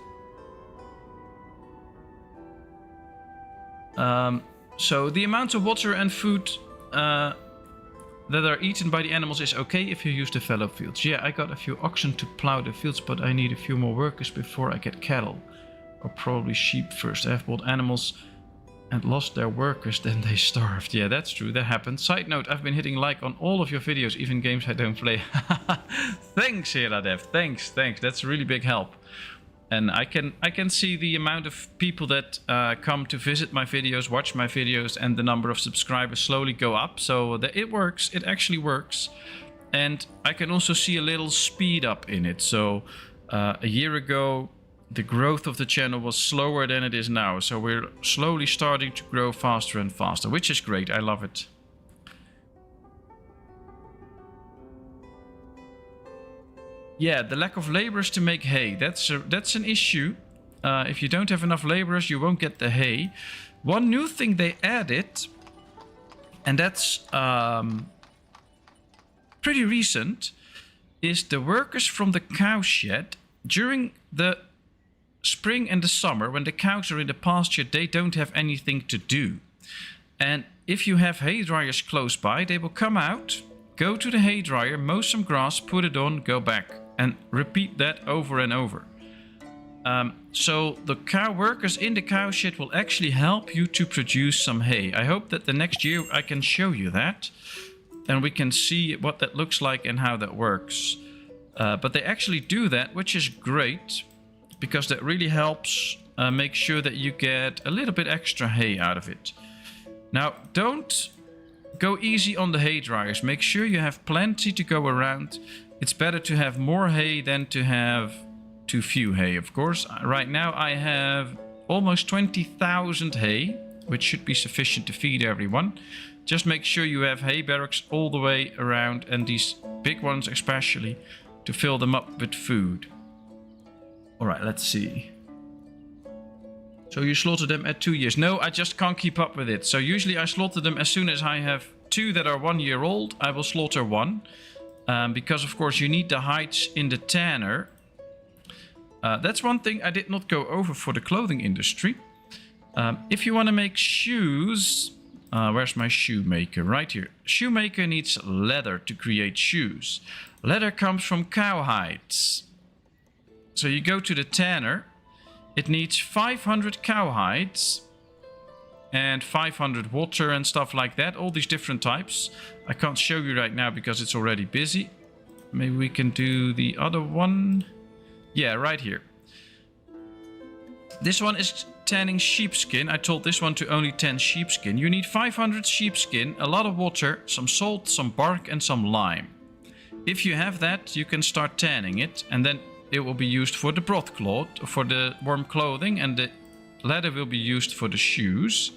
So the amount of water and food that are eaten by the animals is okay if you use the fallow fields. Yeah, I got a few oxen to plow the fields, but I need a few more workers before I get cattle. Or probably sheep first. I have bought animals and lost their workers, then they starved. Yeah, that's true, that happens. Side note, I've been hitting like on all of your videos, even games I don't play. Thanks, Heradev, thanks. That's a really big help. And I can see the amount of people that come to visit my videos, watch my videos, and the number of subscribers slowly go up. So it works, it actually works. And I can also see a little speed up in it. So a year ago, the growth of the channel was slower than it is now. So we're slowly starting to grow faster and faster, which is great. I love it. Yeah, the lack of laborers to make hay. That's an issue. If you don't have enough laborers, you won't get the hay. One new thing they added, and that's pretty recent, is the workers from the cow shed during the spring and the summer, when the cows are in the pasture, they don't have anything to do. And if you have hay dryers close by, they will come out, go to the hay dryer, mow some grass, put it on, go back, and repeat that over and over. So the cow workers in the cow shed will actually help you to produce some hay. I hope that the next year I can show you that, and we can see what that looks like and how that works. But they actually do that, which is great, because that really helps make sure that you get a little bit extra hay out of it. Now, don't go easy on the hay dryers. Make sure you have plenty to go around. It's better to have more hay than to have too few hay, of course. Right now I have almost 20,000 hay, which should be sufficient to feed everyone. Just make sure you have hay barracks all the way around, and these big ones especially, to fill them up with food. Alright, let's see. So you slaughter them at 2 years. No, I just can't keep up with it. So usually I slaughter them as soon as I have 2 that are 1 year old. I will slaughter 1. Because of course you need the hides in the tanner. That's one thing I did not go over for the clothing industry. If you want to make shoes... where's my shoemaker? Right here. Shoemaker needs leather to create shoes. Leather comes from cow hides. So you go to the tanner. It needs 500 cow hides. And 500 water and stuff like that. All these different types. I can't show you right now because it's already busy. Maybe we can do the other one. Yeah, right here. This one is tanning sheepskin. I told this one to only tan sheepskin. You need 500 sheepskin, a lot of water, some salt, some bark and some lime. If you have that, you can start tanning it, and then it will be used for the broadcloth, for the warm clothing, and the leather will be used for the shoes.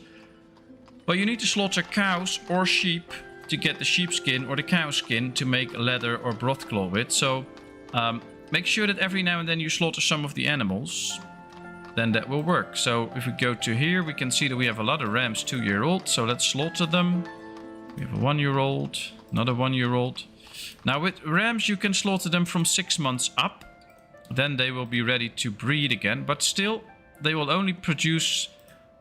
But you need to slaughter cows or sheep to get the sheepskin or the cow skin to make leather or broadcloth with. So make sure that every now and then you slaughter some of the animals. Then that will work. So if we go to here, we can see that we have a lot of rams 2 year old. So let's slaughter them. We have a 1 year old, another 1 year old. Now with rams, you can slaughter them from 6 months up. Then they will be ready to breed again. But still, they will only produce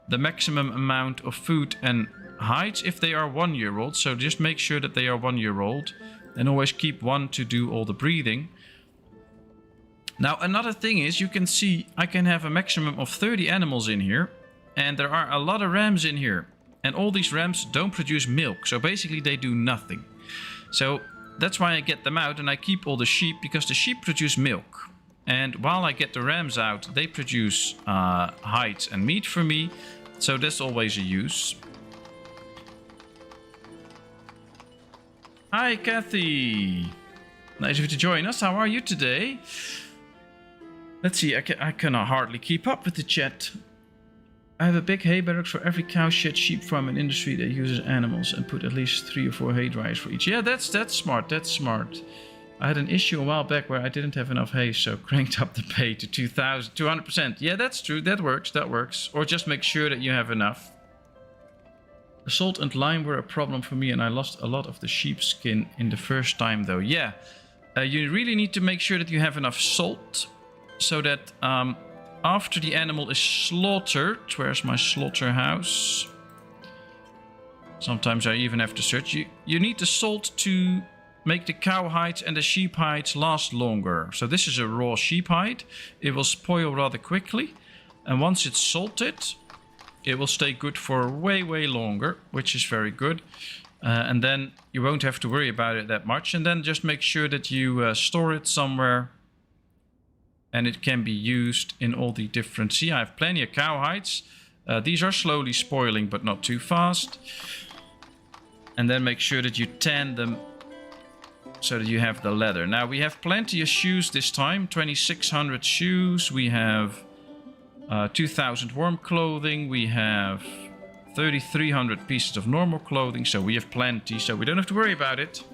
the maximum amount of food and hides if they are 1 year old. So just make sure that they are 1 year old. And always keep one to do all the breeding. Now another thing is, you can see I can have a maximum of 30 animals in here. And there are a lot of rams in here. And all these rams don't produce milk. So basically they do nothing. So that's why I get them out and I keep all the sheep, because the sheep produce milk. And while I get the rams out, they produce hides and meat for me. So that's always a use. Hi Kathy. Nice of you to join us. How are you today? Let's see, I cannot hardly keep up with the chat. I have a big hay barracks for every cow shed, sheep farm and industry that uses animals, and put at least 3 or 4 hay dryers for each. Yeah, that's smart, that's smart. I had an issue a while back where I didn't have enough hay, so cranked up the pay to 200%. Yeah, that's true, that works. Or just make sure that you have enough. The salt and lime were a problem for me, and I lost a lot of the sheepskin in the first time though. Yeah, you really need to make sure that you have enough salt. So that after the animal is slaughtered... Where's my slaughterhouse? Sometimes I even have to search. You need the salt to make the cow hides and the sheep hides last longer. So this is a raw sheep hide. It will spoil rather quickly. And once it's salted, it will stay good for way longer, which is very good. And then you won't have to worry about it that much. And then just make sure that you store it somewhere. And it can be used in all the different... See, I have plenty of cow hides. These are slowly spoiling, but not too fast. And then make sure that you tan them so that you have the leather. Now, we have plenty of shoes this time. 2,600 shoes. We have 2,000 warm clothing. We have 3,300 pieces of normal clothing. So we have plenty, so we don't have to worry about it.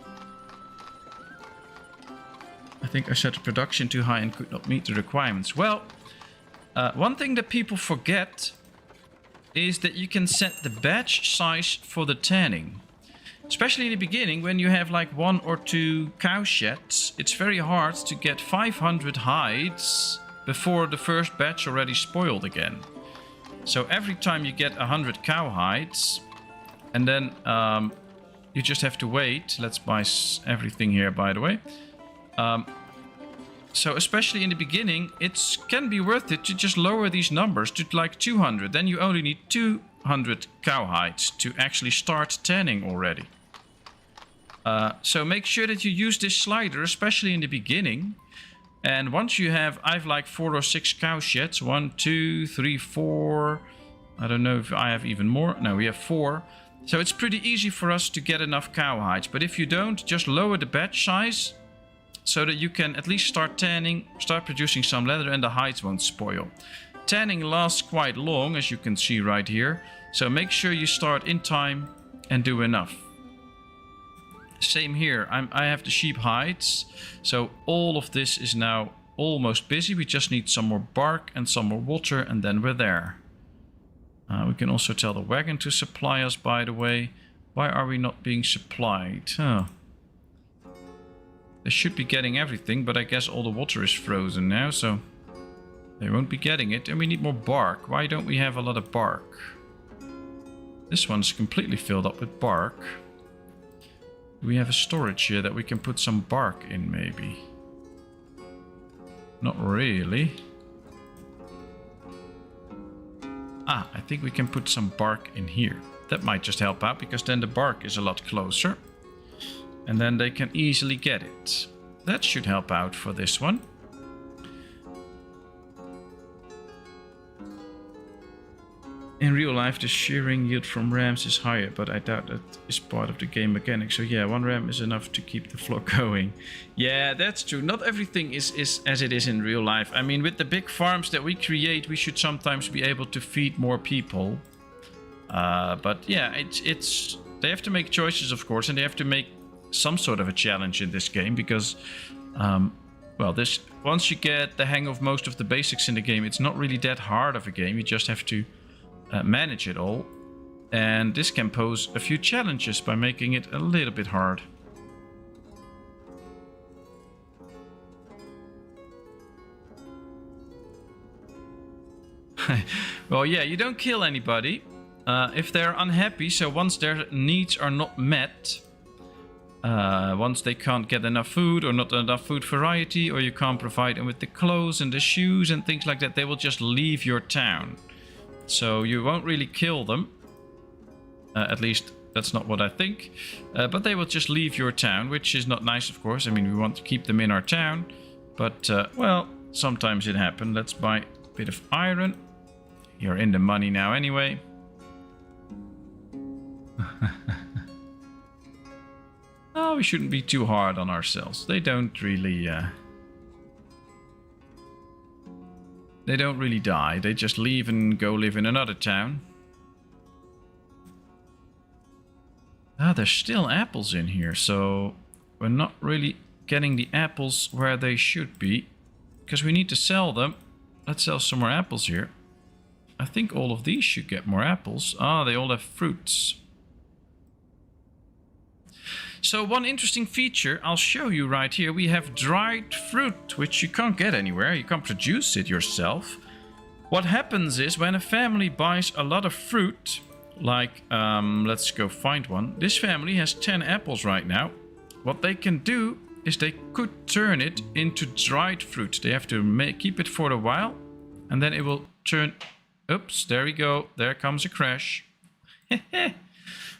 I think I set the production too high and could not meet the requirements. Well, one thing that people forget is that you can set the batch size for the tanning. Especially in the beginning, when you have like 1 or 2 cow sheds, it's very hard to get 500 hides before the first batch already spoiled again. So every time you get 100 cow hides, and then you just have to wait. Let's buy everything here, by the way. So especially in the beginning, it can be worth it to just lower these numbers to like 200. Then you only need 200 cow hides to actually start tanning already. So make sure that you use this slider, especially in the beginning. And once you have, I've like 4 or 6 cow sheds. 1, 2, 3, 4. I don't know if I have even more. No, we have 4. So it's pretty easy for us to get enough cow hides. But if you don't, just lower the batch size so that you can at least start tanning, start producing some leather, and the hides won't spoil. Tanning lasts quite long, as you can see right here. So make sure you start in time and do enough. Same here. I have the sheep hides. So all of this is now almost busy. We just need some more bark and some more water, and then we're there. We can also tell the wagon to supply us, by the way. Why are we not being supplied? Huh. They should be getting everything, but I guess all the water is frozen now, so they won't be getting it. And we need more bark. Why don't we have a lot of bark? This one's completely filled up with bark. Do we have a storage here that we can put some bark in, maybe? Not really. Ah, I think we can put some bark in here. That might just help out, because then the bark is a lot closer. And then they can easily get it. That should help out for this one. In real life, the shearing yield from rams is higher, but I doubt that is part of the game mechanic. So yeah, 1 ram is enough to keep the flock going. Yeah, that's true. Not everything is as it is in real life. I mean, with the big farms that we create, we should sometimes be able to feed more people. But yeah, it's they have to make choices, of course, and they have to make some sort of a challenge in this game, because well, once you get the hang of most of the basics in the game, it's not really that hard of a game. You just have to manage it all, and this can pose a few challenges by making it a little bit hard. Well, yeah, you don't kill anybody if they're unhappy. So once their needs are not met, once they can't get enough food, or not enough food variety, or you can't provide them with the clothes and the shoes and things like that, they will just leave your town. So you won't really kill them. At least that's not what I think. But they will just leave your town, which is not nice, of course. I mean, we want to keep them in our town. But, well, sometimes it happens. Let's buy a bit of iron. You're in the money now anyway. Oh, we shouldn't be too hard on ourselves. They don't really... They don't really die. They just leave and go live in another town. Ah, there's still apples in here, so we're not really getting the apples where they should be, because we need to sell them. Let's sell some more apples here. I think all of these should get more apples. Ah, they all have fruits. So one interesting feature I'll show you right here, we have dried fruit, which you can't get anywhere. You can't produce it yourself. What happens is when a family buys a lot of fruit, like, let's go find one. This family has 10 apples right now. What they can do is they could turn it into dried fruit. They have to keep it for a while, and then it will turn... Oops, there we go. There comes a crash.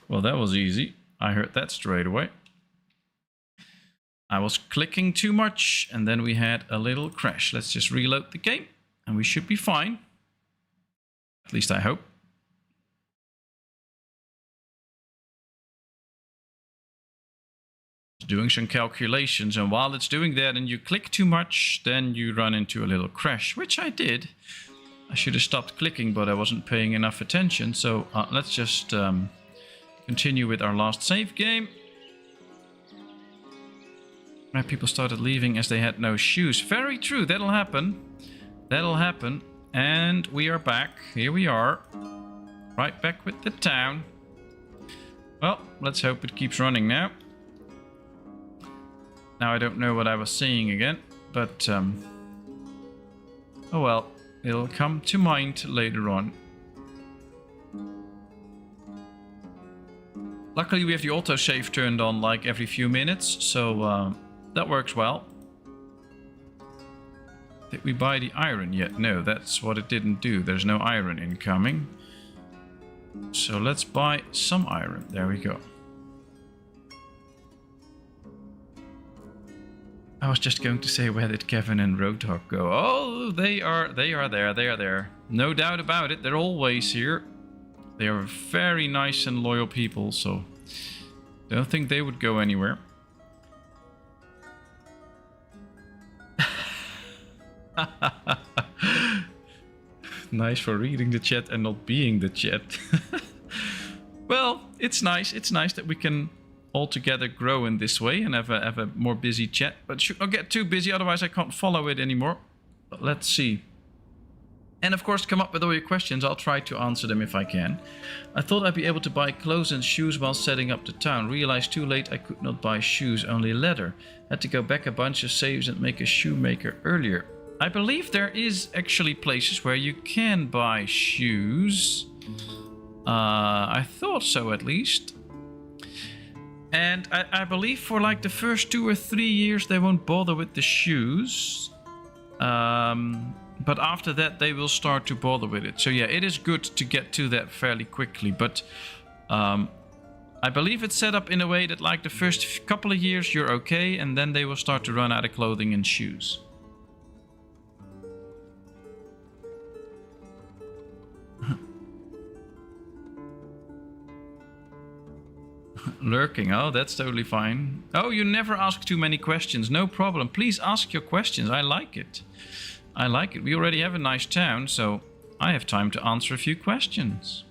Well, that was easy. I heard that straight away. I was clicking too much, and then we had a little crash. Let's just reload the game, and we should be fine. At least I hope. It's doing some calculations, and while it's doing that and you click too much, then you run into a little crash, which I did. I should have stopped clicking, but I wasn't paying enough attention. So let's just... continue with our last save game. People started leaving as they had no shoes. Very true, that'll happen. That'll happen. And we are back. Here we are. Right back with the town. Well, let's hope it keeps running now. Now I don't know what I was saying again, but Oh well, it'll come to mind later on. Luckily we have the autosave turned on like every few minutes, so that works well. Did we buy the iron yet? No, that's what it didn't do. There's no iron incoming. So let's buy some iron. There we go. I was just going to say, where did Kevin and Roadhog go? Oh, they are there. No doubt about it. They're always here. They are very nice and loyal people, so don't think they would go anywhere. Nice for reading the chat and not being the chat. Well, it's nice. It's nice that we can all together grow in this way and have a more busy chat. But should not get too busy, otherwise I can't follow it anymore. But let's see. And of course, come up with all your questions. I'll try to answer them if I can. I thought I'd be able to buy clothes and shoes while setting up the town. Realized too late I could not buy shoes, only leather. Had to go back a bunch of saves and make a shoemaker earlier. I believe there is actually places where you can buy shoes. I thought so, at least. And I believe for like the first 2 or 3 years they won't bother with the shoes. But after that they will start to bother with it. So yeah, it is good to get to that fairly quickly. But I believe it's set up in a way that like the first couple of years you're okay. And then they will start to run out of clothing and shoes. Lurking, oh, that's totally fine. Oh, you never ask too many questions. No problem. Please ask your questions. I like it. I like it. We already have a nice town, so I have time to answer a few questions.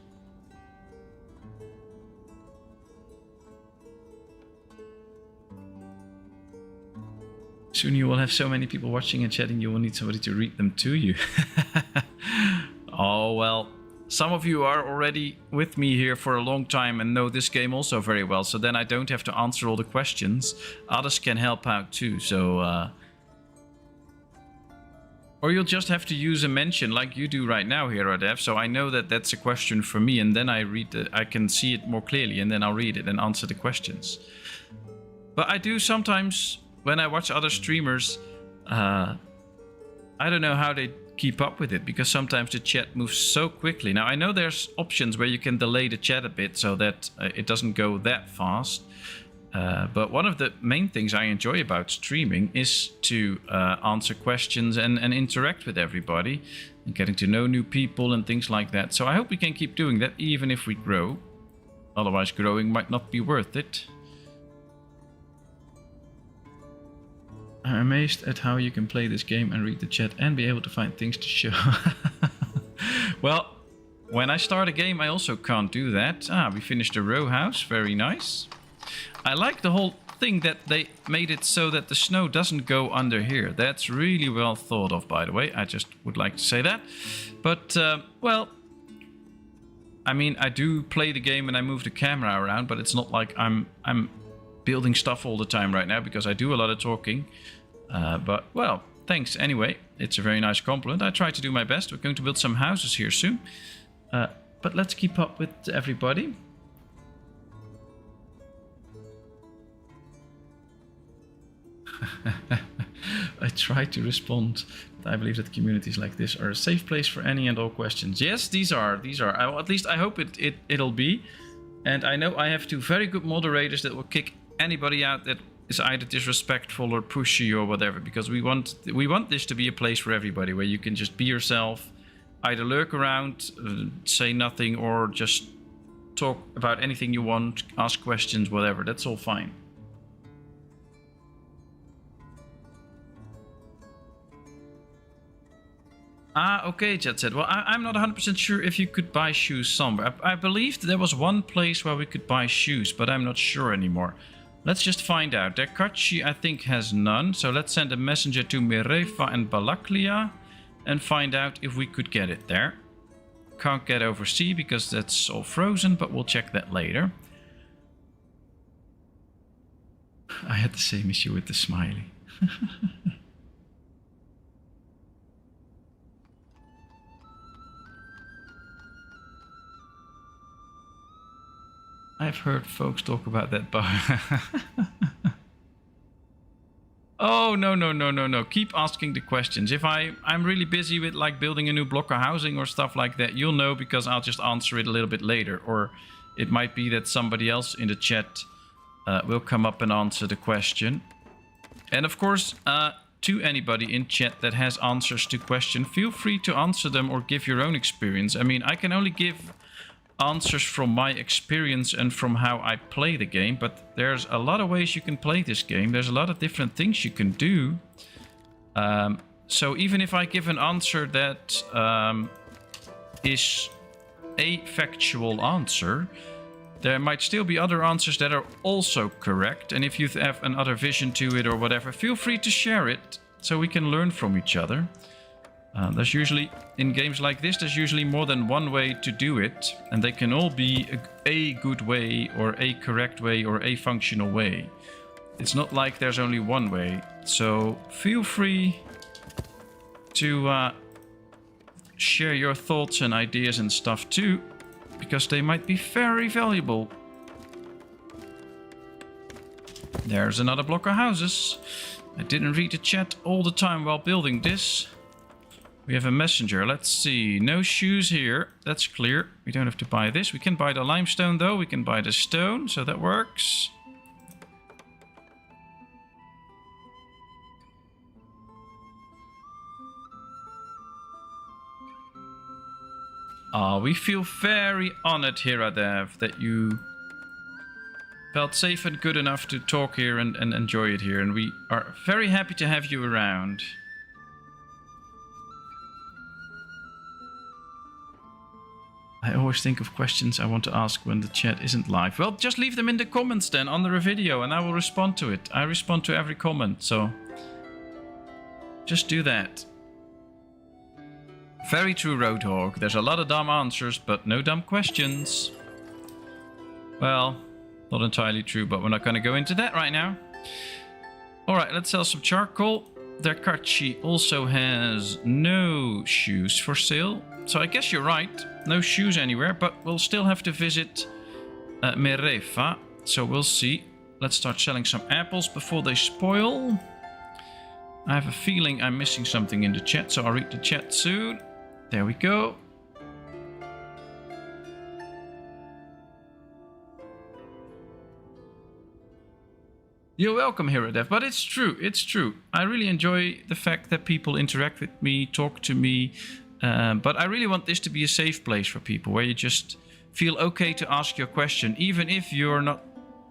Soon you will have so many people watching and chatting, you will need somebody to read them to you. Oh, well. Some of you are already with me here for a long time and know this game also very well. So then I don't have to answer all the questions. Others can help out too. So, or you'll just have to use a mention like you do right now here, Adev. So I know that that's a question for me, and then I can see it more clearly, and then I'll read it and answer the questions. But I do sometimes, when I watch other streamers, I don't know how they keep up with it, because sometimes the chat moves so quickly. Now I know there's options where you can delay the chat a bit so that it doesn't go that fast, but one of the main things I enjoy about streaming is to answer questions and interact with everybody and getting to know new people and things like that. So I hope we can keep doing that even if we grow. Otherwise growing might not be worth it. I'm amazed at how you can play this game and read the chat and be able to find things to show. Well, when I start a game, I also can't do that. Ah, we finished a row house. Very nice. I like the whole thing that they made it so that the snow doesn't go under here. That's really well thought of, by the way. I just would like to say that. But, well, I mean, I do play the game and I move the camera around, but it's not like I'm building stuff all the time right now, because I do a lot of talking. But, well, thanks anyway. It's a very nice compliment. I try to do my best. We're going to build some houses here soon. But let's keep up with everybody. I try to respond. I believe that communities like this are a safe place for any and all questions. Yes, these are. At least I hope it'll be. And I know I have 2 very good moderators that will kick anybody out that is either disrespectful or pushy or whatever, because we want this to be a place for everybody where you can just be yourself, either lurk around, say nothing, or just talk about anything you want, ask questions, whatever. That's all fine. Ah, okay, Jet said. Well, I'm not 100% sure if you could buy shoes somewhere. I believed there was one place where we could buy shoes, but I'm not sure anymore. Let's just find out. Derkachi, I think, has none. So let's send a messenger to Mirefa and Balaklia and find out if we could get it there. Can't get over sea because that's all frozen, but we'll check that later. I had the same issue with the smiley. I've heard folks talk about that bar. Oh, no. Keep asking the questions. If I'm really busy with like building a new block of housing or stuff like that, you'll know because I'll just answer it a little bit later. Or it might be that somebody else in the chat will come up and answer the question. And of course, to anybody in chat that has answers to question, feel free to answer them or give your own experience. I mean, I can only give answers from my experience and from how I play the game, but there's a lot of ways you can play this game. There's a lot of different things you can do. So even if I give an answer that is a factual answer, there might still be other answers that are also correct. And if you have another vision to it or whatever, feel free to share it so we can learn from each other. There's usually, in games like this, there's usually more than one way to do it. And they can all be a good way or a correct way or a functional way. It's not like there's only one way. So feel free to share your thoughts and ideas and stuff too, because they might be very valuable. There's another block of houses. I didn't read the chat all the time while building this. We have a messenger. Let's see. No shoes here. That's clear. We don't have to buy this. We can buy the limestone though. We can buy the stone, so that works. We feel very honored here at Dev that you felt safe and good enough to talk here and enjoy it here. And we are very happy to have you around. I always think of questions I want to ask when the chat isn't live. Well, just leave them in the comments then under a video and I will respond to it. I respond to every comment, so just do that. Very true, Roadhog. There's a lot of dumb answers, but no dumb questions. Well, not entirely true, but we're not going to go into that right now. Alright, let's sell some charcoal. Derkachi also has no shoes for sale. So I guess you're right. No shoes anywhere, but we'll still have to visit Merefa. So we'll see. Let's start selling some apples before they spoil. I have a feeling I'm missing something in the chat, so I'll read the chat soon. There we go. You're welcome, HeroDev, but it's true, it's true. I really enjoy the fact that people interact with me, talk to me, but I really want this to be a safe place for people, where you just feel okay to ask your question, even if you're not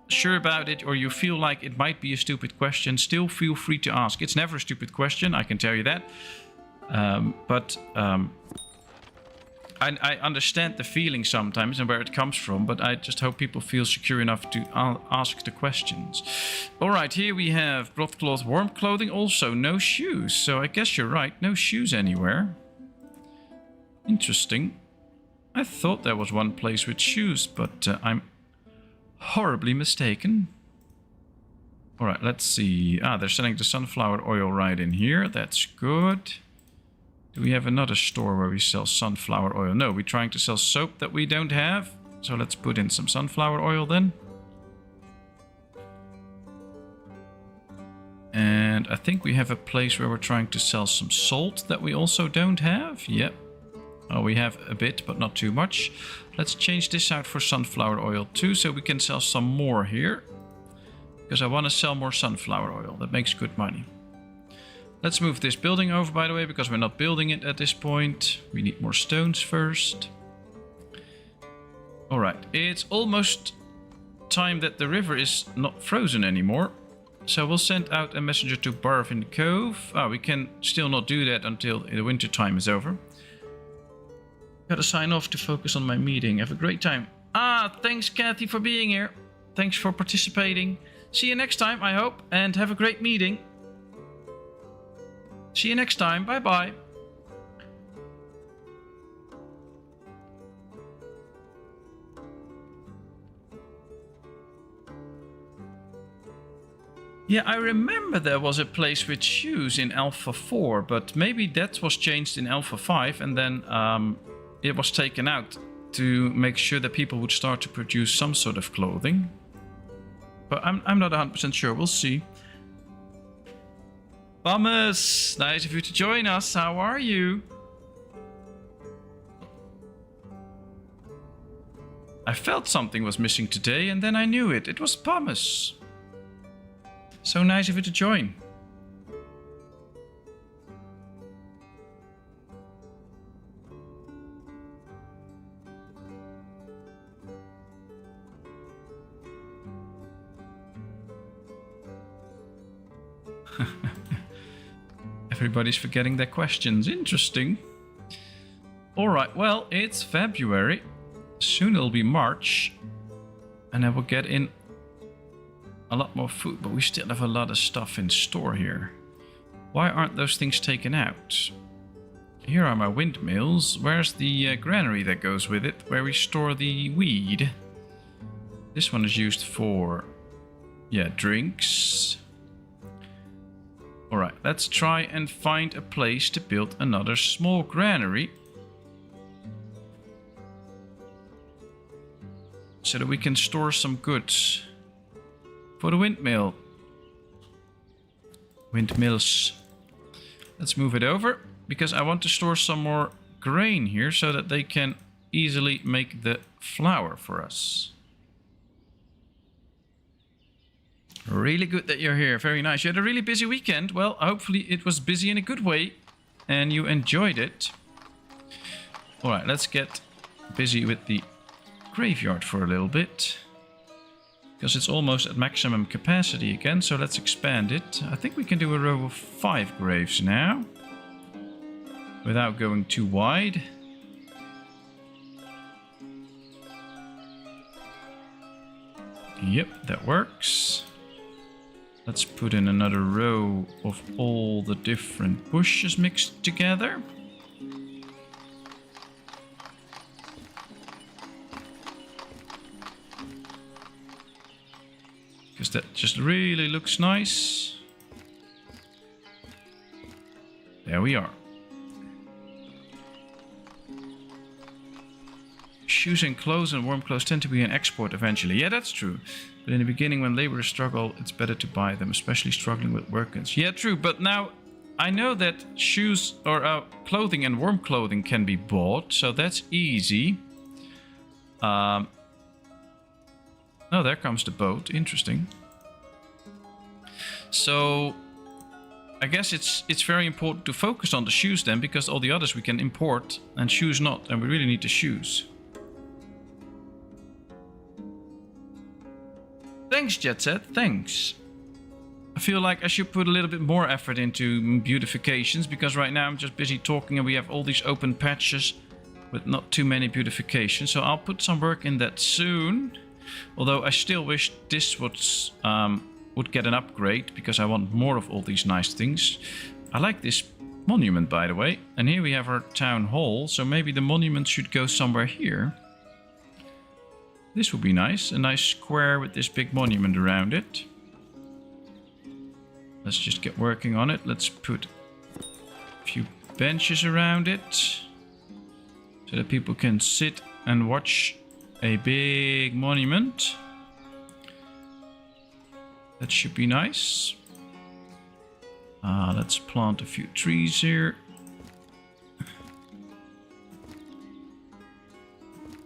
sure about it or you feel like it might be a stupid question, still feel free to ask. It's never a stupid question, I can tell you that. I understand the feeling sometimes and where it comes from, but I just hope people feel secure enough to ask the questions. Alright, here we have broadcloth, warm clothing, also no shoes. So I guess you're right, no shoes anywhere. Interesting. I thought there was one place with shoes, but I'm horribly mistaken. Alright, let's see. They're selling the sunflower oil right in here. That's good. Do we have another store where we sell sunflower oil? No, we're trying to sell soap that we don't have. So let's put in some sunflower oil then. And I think we have a place where we're trying to sell some salt that we also don't have. Yep. Oh, we have a bit, but not too much. Let's change this out for sunflower oil too, so we can sell some more here. Because I want to sell more sunflower oil. That makes good money. Let's move this building over, by the way, because we're not building it at this point. We need more stones first. Alright, it's almost time that the river is not frozen anymore. So we'll send out a messenger to Barv in the Cove. We can still not do that until the winter time is over. Gotta sign off to focus on my meeting. Have a great time. Thanks Kathy for being here. Thanks for participating. See you next time, I hope, and have a great meeting. See you next time. Bye-bye. Yeah, I remember there was a place with shoes in Alpha 4, but maybe that was changed in Alpha 5 and then it was taken out to make sure that people would start to produce some sort of clothing. But I'm not 100% sure. We'll see. Thomas, nice of you to join us. How are you? I felt something was missing today, and then I knew it. It was Thomas. So nice of you to join. Everybody's forgetting their questions. Interesting. Alright, well, it's February. Soon it'll be March. And I will get in a lot more food, but we still have a lot of stuff in store here. Why aren't those things taken out? Here are my windmills. Where's the granary that goes with it, where we store the weed? This one is used for, yeah, drinks. Alright, let's try and find a place to build another small granary. So that we can store some goods for the windmill. Windmills. Let's move it over, because I want to store some more grain here so that they can easily make the flour for us. Really good that you're here. Very nice. You had a really busy weekend. Well, hopefully it was busy in a good way and you enjoyed it. Alright, let's get busy with the graveyard for a little bit. Because it's almost at maximum capacity again, so let's expand it. I think we can do a row of 5 graves now. Without going too wide. Yep, that works. Let's put in another row of all the different bushes mixed together. Because that just really looks nice. There we are. Shoes and clothes and warm clothes tend to be an export eventually. Yeah, that's true. But in the beginning, when laborers struggle, it's better to buy them, especially struggling with workers. Yeah, true. But now I know that shoes or clothing and warm clothing can be bought, so that's easy. Oh, there comes the boat. Interesting. So I guess it's very important to focus on the shoes then, because all the others we can import and shoes not, and we really need the shoes. Thanks, Jet Set, thanks. I feel like I should put a little bit more effort into beautifications, because right now I'm just busy talking and we have all these open patches with not too many beautifications. So I'll put some work in that soon. Although I still wish this would get an upgrade, because I want more of all these nice things. I like this monument, by the way. And here we have our town hall, so maybe the monument should go somewhere here. This would be nice, a nice square with this big monument around it. Let's just get working on it. Let's put a few benches around it, so that people can sit and watch a big monument. That should be nice. Let's plant a few trees here.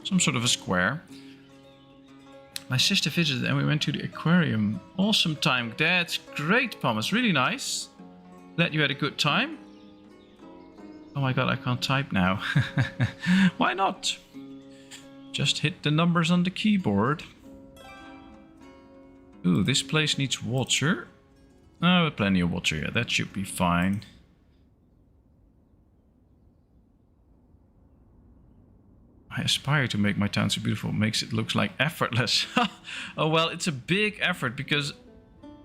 Some sort of a square. My sister visited and we went to the aquarium. Awesome time. That's great, Thomas. Really nice. Glad you had a good time. Oh my god, I can't type now. Why not? Just hit the numbers on the keyboard. Ooh, this place needs water. Oh, plenty of water here. That should be fine. I aspire to make my town so beautiful. It makes it look like effortless. Oh, well, it's a big effort, because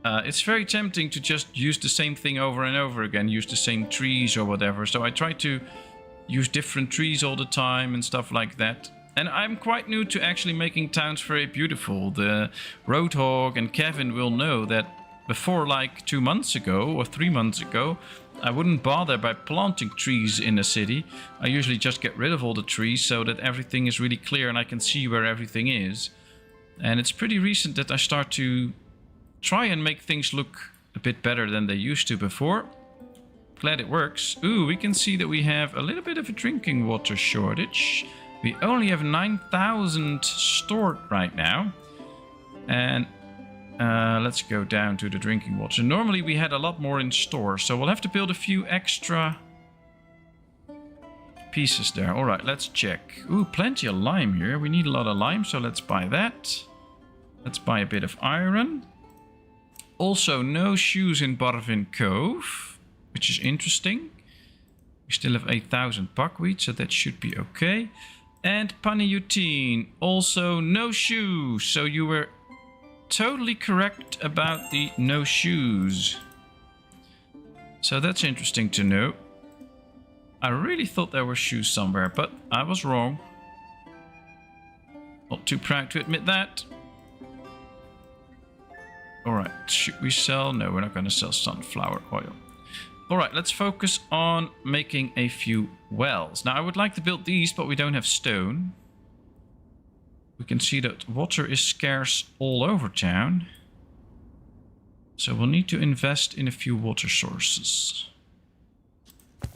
it's very tempting to just use the same thing over and over again. Use the same trees or whatever. So I try to use different trees all the time and stuff like that. And I'm quite new to actually making towns very beautiful. The Roadhog and Kevin will know that before like 2 months ago or 3 months ago, I wouldn't bother by planting trees in a city. I usually just get rid of all the trees so that everything is really clear and I can see where everything is. And it's pretty recent that I start to try and make things look a bit better than they used to before. Glad it works. Ooh, we can see that we have a little bit of a drinking water shortage. We only have 9,000 stored right now. And let's go down to the drinking water. Normally we had a lot more in store, so we'll have to build a few extra pieces there. All right, let's check. Ooh, plenty of lime here. We need a lot of lime, so let's buy that. Let's buy a bit of iron. Also, no shoes in Barvin Cove, which is interesting. We still have 8,000 buckwheat, so that should be okay. And Paniutine, also no shoes. So you were totally correct about the no shoes. So that's interesting to know. I really thought there were shoes somewhere, but I was wrong. Not too proud to admit that. Alright, should we sell? No, we're not going to sell sunflower oil. Alright, let's focus on making a few wells. Now, I would like to build these, but we don't have stone. We can see that water is scarce all over town. So we'll need to invest in a few water sources.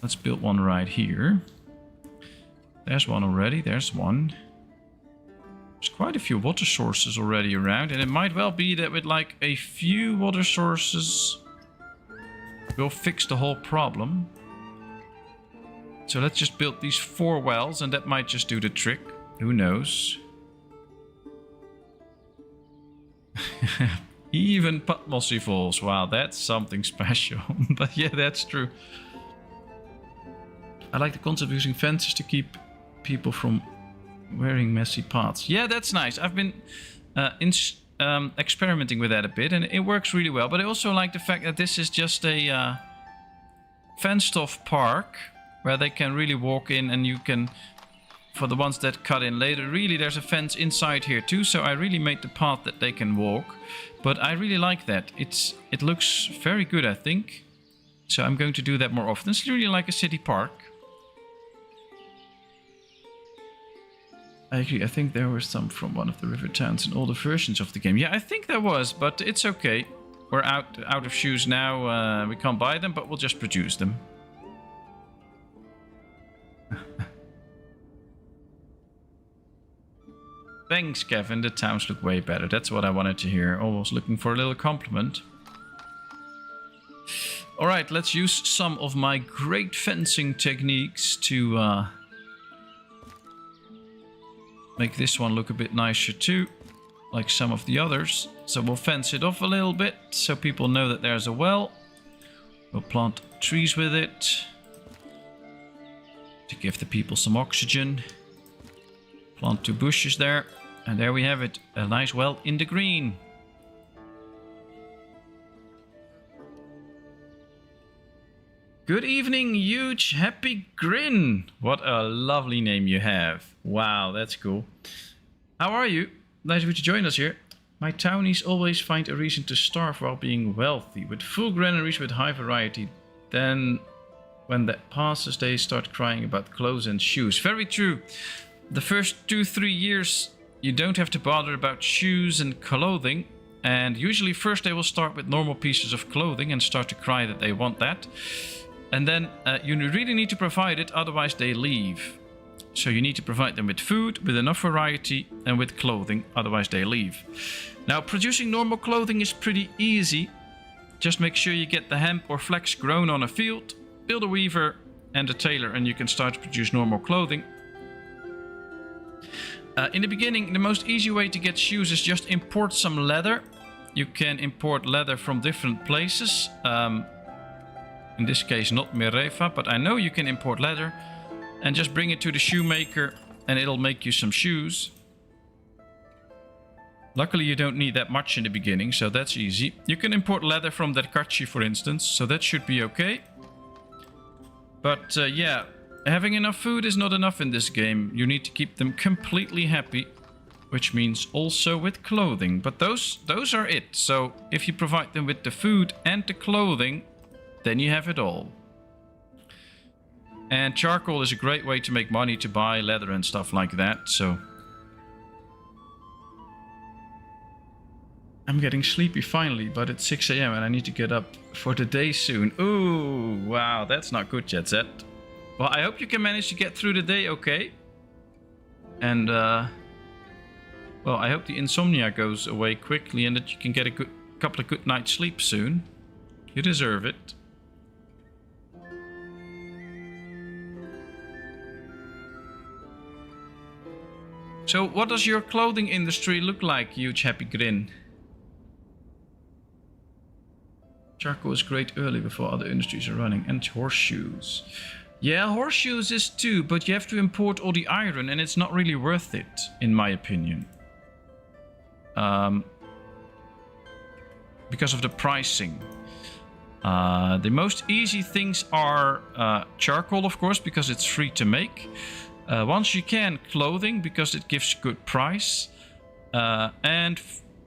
Let's build one right here. There's one already, there's one. There's quite a few water sources already around, and it might well be that with like a few water sources we'll fix the whole problem. So let's just build these 4 wells, and that might just do the trick. Who knows? Even PatmosIV. Wow, that's something special. But yeah, that's true. I like the concept of using fences to keep people from wearing messy paths. Yeah, that's nice. I've been experimenting with that a bit, and it works really well. But I also like the fact that this is just a fenced-off park where they can really walk in, and you can, for the ones that cut in later, really there's a fence inside here too. So I really made the path that they can walk. But I really like that. It looks very good, I think. So I'm going to do that more often. It's really like a city park. I agree. I think there were some from one of the river towns in older versions of the game. Yeah, I think there was, but it's okay. We're out of shoes now. We can't buy them, but we'll just produce them. Thanks, Kevin. The towns look way better. That's what I wanted to hear. Always looking for a little compliment. Alright, let's use some of my great fencing techniques to make this one look a bit nicer too, like some of the others. So we'll fence it off a little bit so people know that there's a well. We'll plant trees with it to give the people some oxygen. Plant 2 bushes there, and there we have it, a nice well in the green. Good evening, huge happy grin. What a lovely name you have. Wow, that's cool. How are you? Nice of you to join us here. My townies always find a reason to starve while being wealthy. With full granaries with high variety. Then when that passes, they start crying about clothes and shoes. Very true. The first 2-3 years, you don't have to bother about shoes and clothing. And usually first they will start with normal pieces of clothing and start to cry that they want that. And then you really need to provide it, otherwise they leave. So you need to provide them with food, with enough variety, and with clothing, otherwise they leave. Now, producing normal clothing is pretty easy. Just make sure you get the hemp or flax grown on a field, build a weaver and a tailor, and you can start to produce normal clothing. In the beginning, the most easy way to get shoes is just import some leather. You can import leather from different places. In this case, not Mereva, but I know you can import leather and just bring it to the shoemaker and it'll make you some shoes. Luckily, you don't need that much in the beginning, so that's easy. You can import leather from Derkachi, for instance, so that should be okay. But yeah, having enough food is not enough in this game. You need to keep them completely happy. which means also with clothing. But those are it. So if you provide them with the food and the clothing, then you have it all. And charcoal is a great way to make money to buy leather and stuff like that, so... I'm getting sleepy finally, but it's 6 AM and I need to get up for the day soon. Ooh, wow, that's not good, Jet Set. Well, I hope you can manage to get through the day okay. And, well, I hope the insomnia goes away quickly and that you can get a couple of good nights sleep soon. You deserve it. So, what does your clothing industry look like, huge happy grin? Charcoal is great early before other industries are running. And horseshoes. Yeah, horseshoes is too, but you have to import all the iron and it's not really worth it, in my opinion. Because of the pricing. The most easy things are charcoal, of course, because it's free to make. Once you can, clothing, because it gives good price. And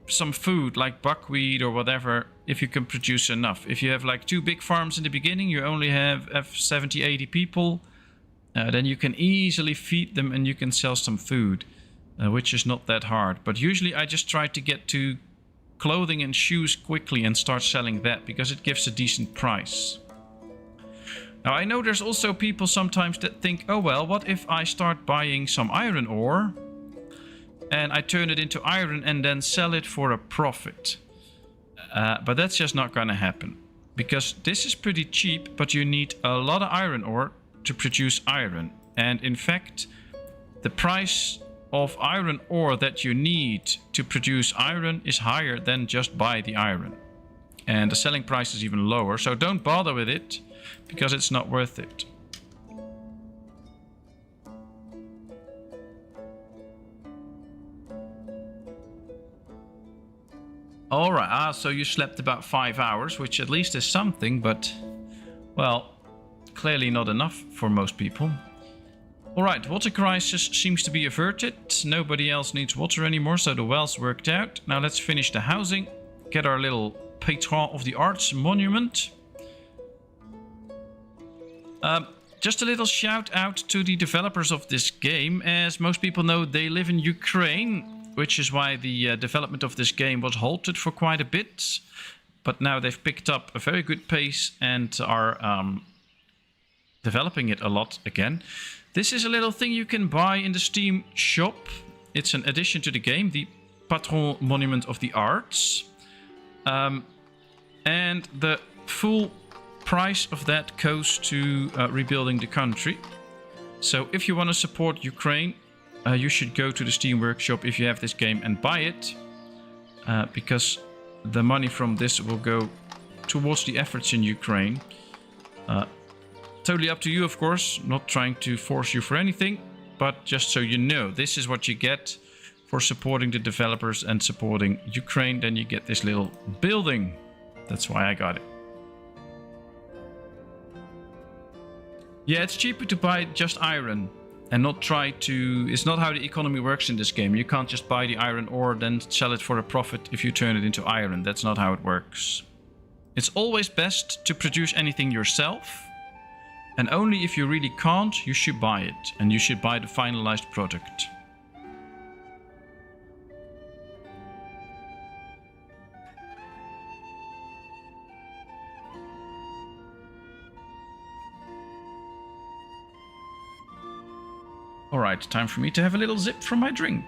some food, like buckwheat or whatever, if you can produce enough. If you have like 2 big farms in the beginning, you only have 70, 80 people, then you can easily feed them and you can sell some food, which is not that hard. But usually I just try to get to clothing and shoes quickly and start selling that, because it gives a decent price. Now, I know there's also people sometimes that think, oh well, what if I start buying some iron ore and I turn it into iron and then sell it for a profit? But that's just not gonna happen, because this is pretty cheap, but you need a lot of iron ore to produce iron. And in fact, the price of iron ore that you need to produce iron is higher than just buy the iron. And the selling price is even lower, so don't bother with it, because it's not worth it. Alright, so you slept about 5 hours, which at least is something, but, well, clearly not enough for most people. Alright, water crisis seems to be averted. Nobody else needs water anymore, so the well's worked out. Now let's finish the housing, get our little Patron of the Arts monument. Just a little shout out to the developers of this game. As most people know, they live in Ukraine, which is why the development of this game was halted for quite a bit. But now they've picked up a very good pace and are developing it a lot again. This is a little thing you can buy in the Steam shop. It's an addition to the game, the Patron Monument of the Arts. And the full price of that goes to rebuilding the country. So if you want to support Ukraine, you should go to the Steam Workshop if you have this game and buy it. Because the money from this will go towards the efforts in Ukraine. Totally up to you, of course. Not trying to force you for anything. But just so you know, this is what you get for supporting the developers and supporting Ukraine. Then you get this little building. That's why I got it. Yeah, it's cheaper to buy just iron and not try to... It's not how the economy works in this game. You can't just buy the iron ore, then sell it for a profit if you turn it into iron. That's not how it works. It's always best to produce anything yourself. And only if you really can't, you should buy it. And you should buy the finalized product. Alright, time for me to have a little zip from my drink.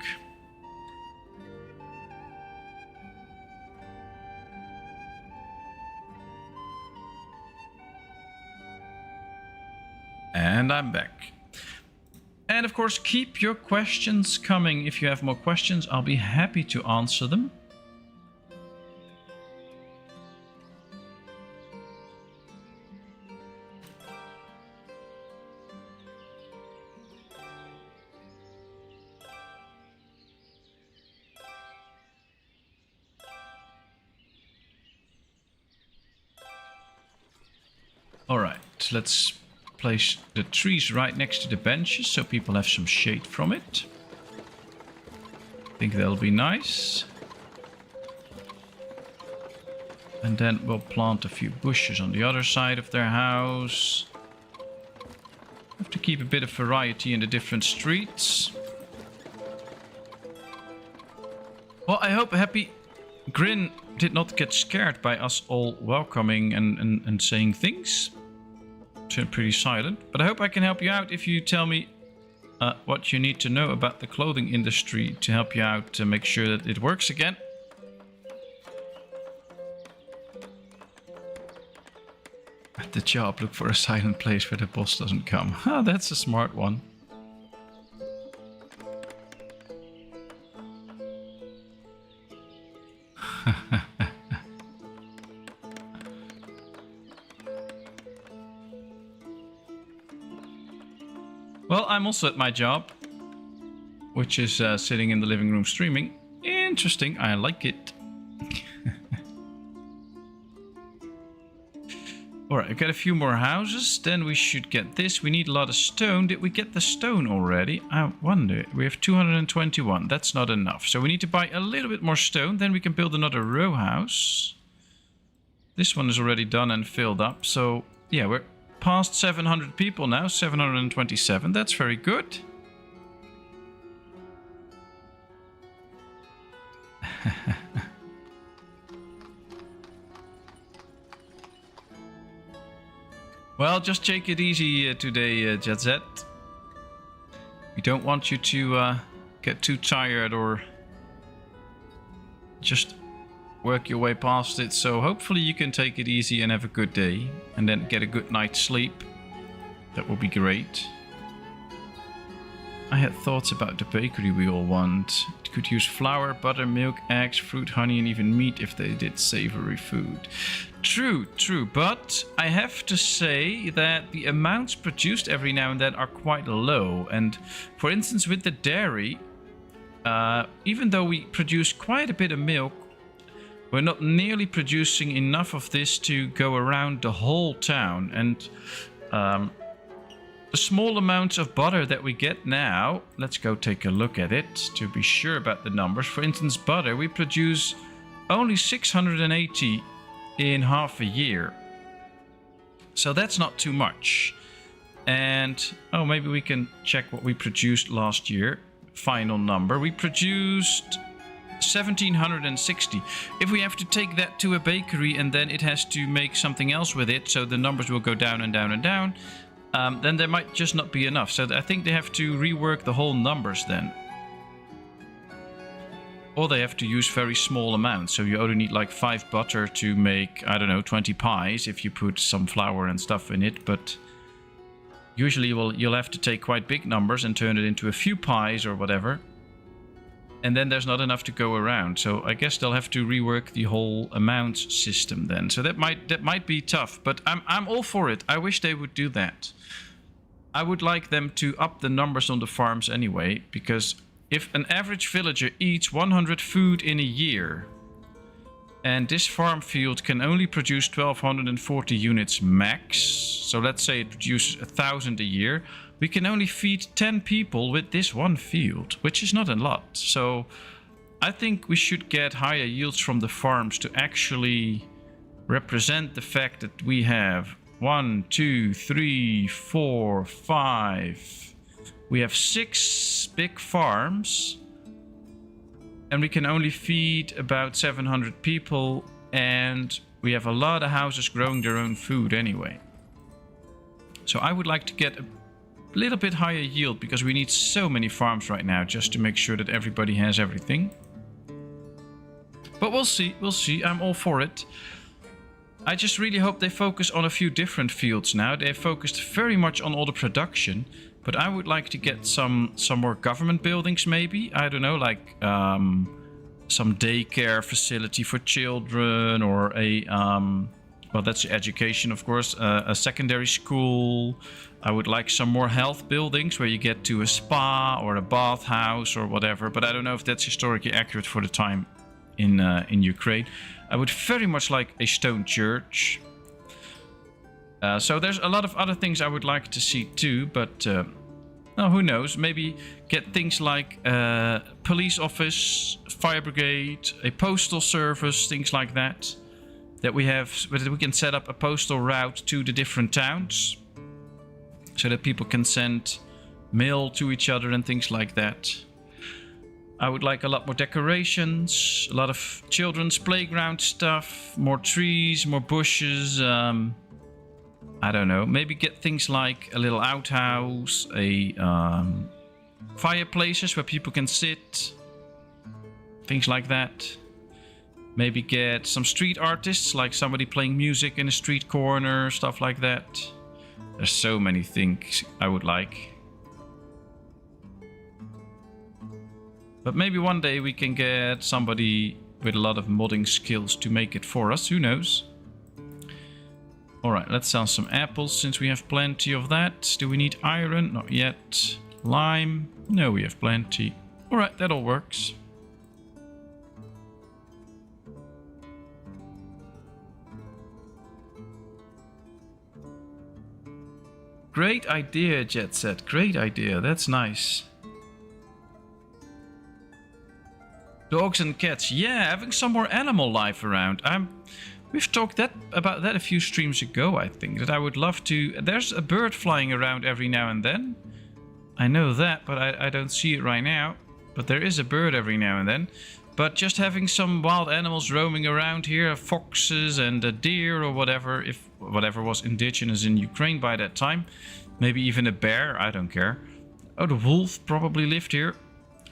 And I'm back. And of course, keep your questions coming. If you have more questions, I'll be happy to answer them. Alright, let's place the trees right next to the benches so people have some shade from it. think that'll be nice. And then we'll plant a few bushes on the other side of their house. Have to keep a bit of variety in the different streets. Well, I hope Happy Grin did not get scared by us all welcoming and saying things. Turned pretty silent. But I hope I can help you out if you tell me what you need to know about the clothing industry to help you out to make sure that it works again. At the job, look for a silent place where the boss doesn't come. Ah, that's a smart one. Well, I'm also at my job, which is sitting in the living room streaming. Interesting, I like it. Alright, I've got a few more houses, then we should get this. We need a lot of stone. Did we get the stone already? I wonder. We have 221, that's not enough. So we need to buy a little bit more stone, then we can build another row house. This one is already done and filled up, so yeah, we're past 700 people now, 727, that's very good. Well, just take it easy today, Jadzet. We don't want you to get too tired or just work your way past it. So hopefully you can take it easy and have a good day and then get a good night's sleep. That would be great. I had thoughts about the bakery we all want. It could use flour, butter, milk, eggs, fruit, honey, and even meat if they did savory food. True, true, but I have to say that the amounts produced every now and then are quite low. And for instance, with the dairy, even though we produce quite a bit of milk, we're not nearly producing enough of this to go around the whole town. And the small amounts of butter that we get now, let's go take a look at it to be sure about the numbers. For instance, butter, we produce only 680 in half a year. So that's not too much. And, oh, maybe we can check what we produced last year. Final number. We produced 1760. If we have to take that to a bakery and then it has to make something else with it, so the numbers will go down and down and down, then there might just not be enough. So I think they have to rework the whole numbers then. Or they have to use very small amounts. So you only need like 5 butter to make, I don't know, 20 pies if you put some flour and stuff in it. But usually you'll have to take quite big numbers and turn it into a few pies or whatever. And then there's not enough to go around. So I guess they'll have to rework the whole amount system then. So that might be tough, but I'm all for it. I wish they would do that. I would like them to up the numbers on the farms anyway, because if an average villager eats 100 food in a year, and this farm field can only produce 1240 units max, so let's say it produces 1000 a year, we can only feed 10 people with this one field, which is not a lot. So I think we should get higher yields from the farms to actually represent the fact that we have 1, 2, 3, 4, 5. We have 6 big farms. And we can only feed about 700 people. And we have a lot of houses growing their own food anyway. So I would like to get a little bit higher yield, because we need so many farms right now just to make sure that everybody has everything. But we'll see, I'm all for it. I just really hope they focus on a few different fields now. They've focused very much on all the production, but I would like to get some more government buildings maybe. I don't know, like some daycare facility for children, or a well, that's education, of course, a secondary school. I would like some more health buildings where you get to a spa or a bathhouse or whatever, but I don't know if that's historically accurate for the time in Ukraine. I would very much like a stone church. So there's a lot of other things I would like to see too, but Now, who knows? Maybe get things like police office, fire brigade, a postal service, things like that. That we can set up a postal route to the different towns, so that people can send mail to each other and things like that. I would like a lot more decorations, a lot of children's playground stuff, more trees, more bushes. I don't know, maybe get things like a little outhouse, a fireplaces where people can sit, things like that. Maybe get some street artists, like somebody playing music in a street corner, stuff like that. There's so many things I would like. But maybe one day we can get somebody with a lot of modding skills to make it for us, who knows? Alright, let's sell some apples since we have plenty of that. Do we need iron? Not yet. Lime? No, we have plenty. Alright, that all works. Great idea, Jet Set. Great idea. That's nice. Dogs and cats. Yeah, having some more animal life around. We've talked about that a few streams ago, I think. That I would love to... There's a bird flying around every now and then. I know that, but I don't see it right now. But there is a bird every now and then. But just having some wild animals roaming around here, foxes and a deer or whatever, if whatever was indigenous in Ukraine by that time. Maybe even a bear, I don't care. Oh, the wolf probably lived here.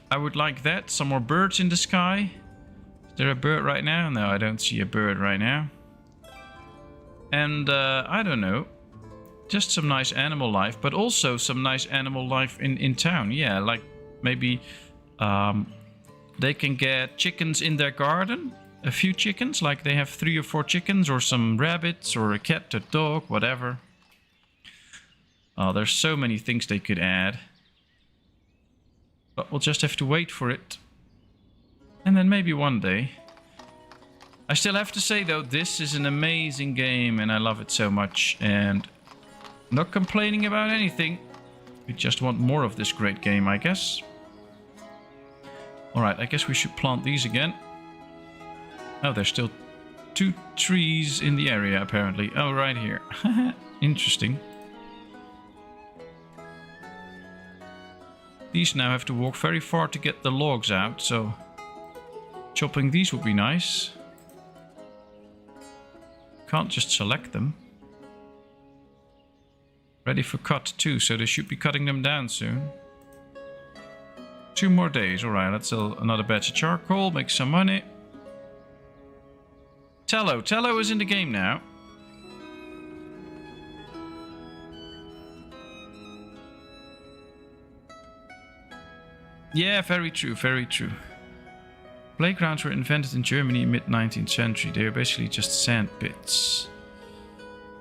I would like that. Some more birds in the sky. Is there a bird right now? No, I don't see a bird right now. And I don't know. Just some nice animal life, but also some nice animal life in town. Yeah, like maybe they can get chickens in their garden. A few chickens, like they have 3 or 4 chickens, or some rabbits, or a cat, or dog, whatever. Oh, there's so many things they could add. But we'll just have to wait for it. And then maybe one day. I still have to say though, this is an amazing game and I love it so much. And not complaining about anything. We just want more of this great game, I guess. Alright, I guess we should plant these again. Oh, there's still 2 trees in the area apparently. Oh, right here. Interesting. These now have to walk very far to get the logs out, so chopping these would be nice. Can't just select them. Ready for cut too, so they should be cutting them down soon. 2 more days. Alright, let's sell another batch of charcoal, make some money. Tello is in the game now. Yeah, very true, very true. Playgrounds were invented in Germany in mid-19th century. They are basically just sand pits.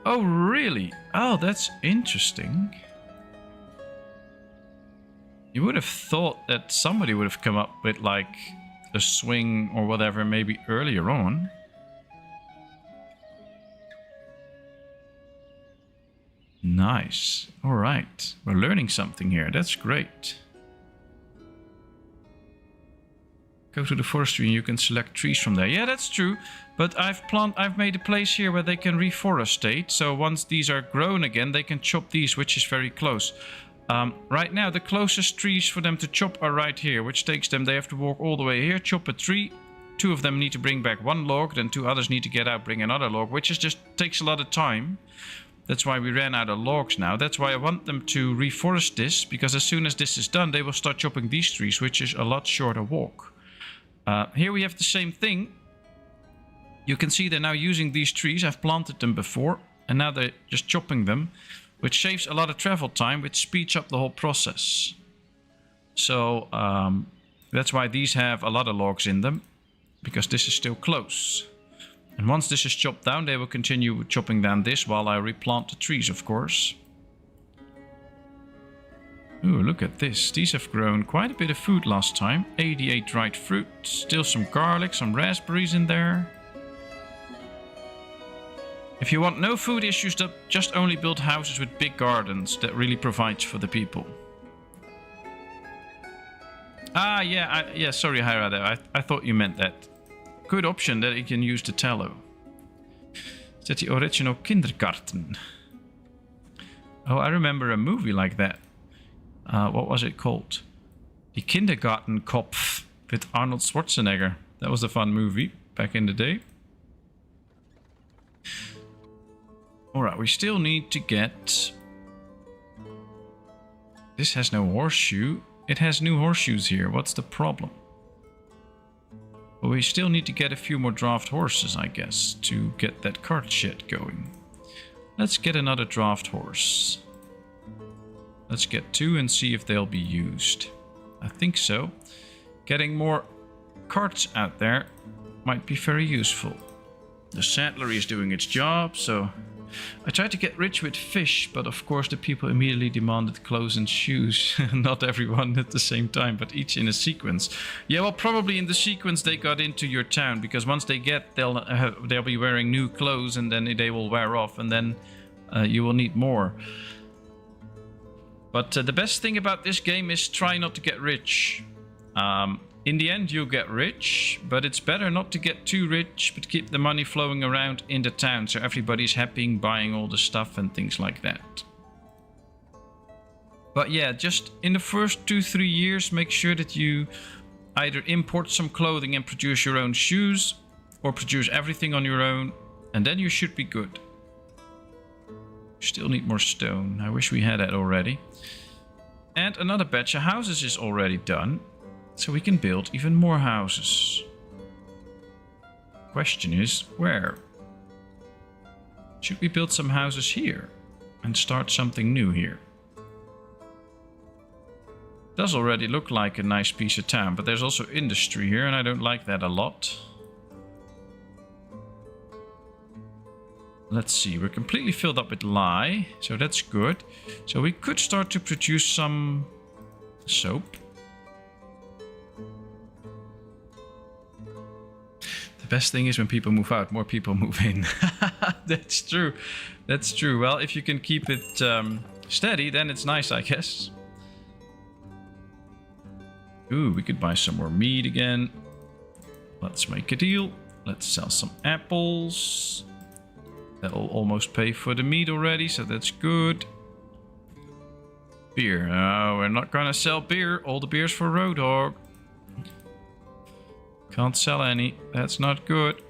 Oh, really? Oh, that's interesting. You would have thought that somebody would have come up with like a swing or whatever maybe earlier on. Nice. All right. We're learning something here. That's great. Go to the forestry and you can select trees from there. Yeah, that's true. But I've made a place here where they can reforestate. So once these are grown again, they can chop these, which is very close. Right now, the closest trees for them to chop are right here, which takes them, they have to walk all the way here, chop a tree. 2 of them need to bring back 1 log, then 2 others need to get out, bring another log, which is just takes a lot of time. That's why we ran out of logs now. That's why I want them to reforest this, because as soon as this is done, they will start chopping these trees, which is a lot shorter walk. Here we have the same thing. You can see they're now using these trees. I've planted them before, and now they're just chopping them, which saves a lot of travel time, which speeds up the whole process. So that's why these have a lot of logs in them, because this is still close. And once this is chopped down, they will continue chopping down this while I replant the trees, of course. Ooh, look at this. These have grown quite a bit of food last time. 88 dried fruit, still some garlic, some raspberries in there. If you want no food issues, just only build houses with big gardens. That really provides for the people. Ah, yeah, yeah. Sorry, Hirada. I thought you meant that. Good option that you can use the tallow. Is that the original kindergarten? Oh, I remember a movie like that. What was it called? The Kindergarten Kopf with Arnold Schwarzenegger. That was a fun movie back in the day. Alright, we still need to get... This has no horseshoe. It has new horseshoes here. What's the problem? Well, we still need to get a few more draft horses, I guess, to get that cart shed going. Let's get another draft horse. Let's get 2 and see if they'll be used. I think so. Getting more carts out there might be very useful. The saddlery is doing its job, so... I tried to get rich with fish, but of course the people immediately demanded clothes and shoes. Not everyone at the same time, but each in a sequence. Yeah, well, probably in the sequence they got into your town, because once they get, they'll be wearing new clothes, and then they will wear off, and then you will need more. But the best thing about this game is try not to get rich. In the end, you'll get rich, but it's better not to get too rich, but keep the money flowing around in the town, so everybody's happy and buying all the stuff and things like that. But yeah, just in the first 2-3 years, make sure that you either import some clothing and produce your own shoes, or produce everything on your own, and then you should be good. Still need more stone. I wish we had that already. And another batch of houses is already done. So we can build even more houses. Question is, where? Should we build some houses here? And start something new here? Does already look like a nice piece of town, but there's also industry here, and I don't like that a lot. Let's see, we're completely filled up with lye, so that's good. So we could start to produce some soap. The best thing is when people move out, more people move in. That's true. That's true. Well, if you can keep it steady, then it's nice, I guess. Ooh, we could buy some more meat again. Let's make a deal. Let's sell some apples. That'll almost pay for the meat already, so that's good. Beer. Oh, we're not gonna sell beer. All the beer's for Road Hog. Can't sell any. That's not good.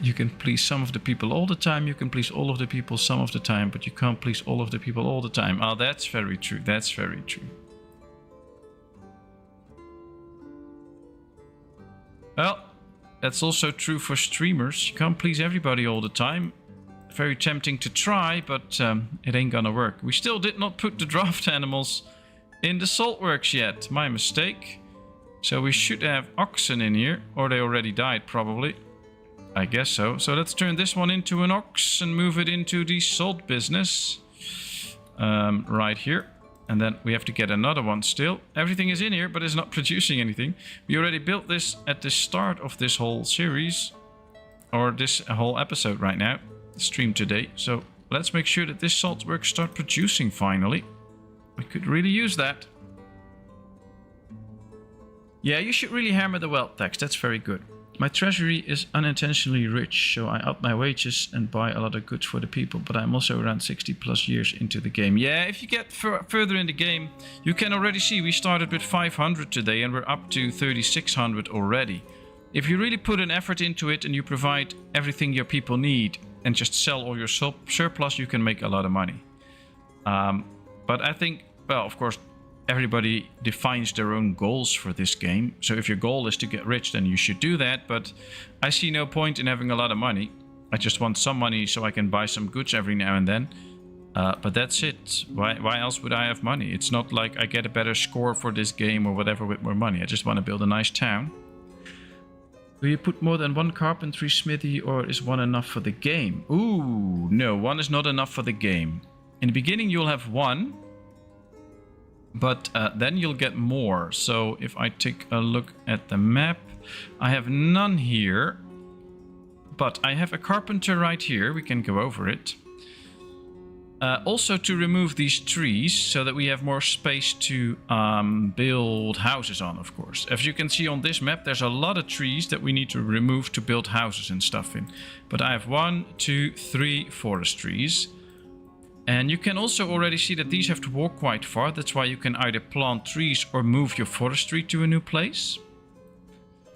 You can please some of the people all the time. You can please all of the people some of the time, but you can't please all of the people all the time. Oh, that's very true. That's very true. Well, that's also true for streamers. You can't please everybody all the time. Very tempting to try, but it ain't gonna work. We still did not put the draft animals in the saltworks yet. My mistake. So we should have oxen in here, or they already died probably. I guess so. So let's turn this one into an ox and move it into the salt business. Right here. And then we have to get another one still. Everything is in here, but it's not producing anything. We already built this at the start of this whole series. Or this whole episode right now. Stream today. So let's make sure that this saltworks start producing finally. We could really use that. Yeah, you should really hammer the wealth tax. That's very good. My treasury is unintentionally rich, so I up my wages and buy a lot of goods for the people, but I'm also around 60 plus years into the game. Yeah, if you get further in the game, you can already see we started with 500 today and we're up to 3600 already. If you really put an effort into it and you provide everything your people need and just sell all your surplus, you can make a lot of money. But I think, well, of course, everybody defines their own goals for this game. So if your goal is to get rich, then you should do that. But I see no point in having a lot of money. I just want some money so I can buy some goods every now and then. But that's it. Why else would I have money? It's not like I get a better score for this game or whatever with more money. I just want to build a nice town. Do you put more than one carpentry smithy, or is one enough for the game? Ooh, no, one is not enough for the game. In the beginning you'll have one. But then you'll get more. So if I take a look at the map, I have none here, but I have a carpenter right here. We can go over it. Also to remove these trees so that we have more space to build houses on, of course. As you can see on this map, there's a lot of trees that we need to remove to build houses and stuff in. But I have 1, 2, 3 forest trees. And you can also already see that these have to walk quite far. That's why you can either plant trees or move your forestry to a new place.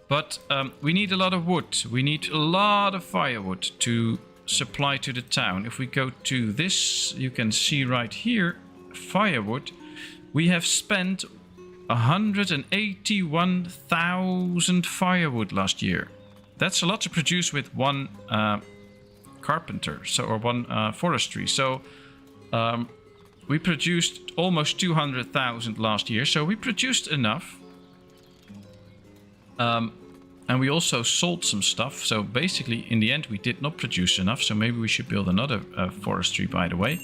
But we need a lot of wood. We need a lot of firewood to supply to the town. If we go to this, you can see right here, firewood. We have spent 181,000 firewood last year. That's a lot to produce with one carpenter, or one forestry. So we produced almost 200,000 last year. So we produced enough. And we also sold some stuff. So basically, in the end, we did not produce enough. So maybe we should build another forestry, by the way.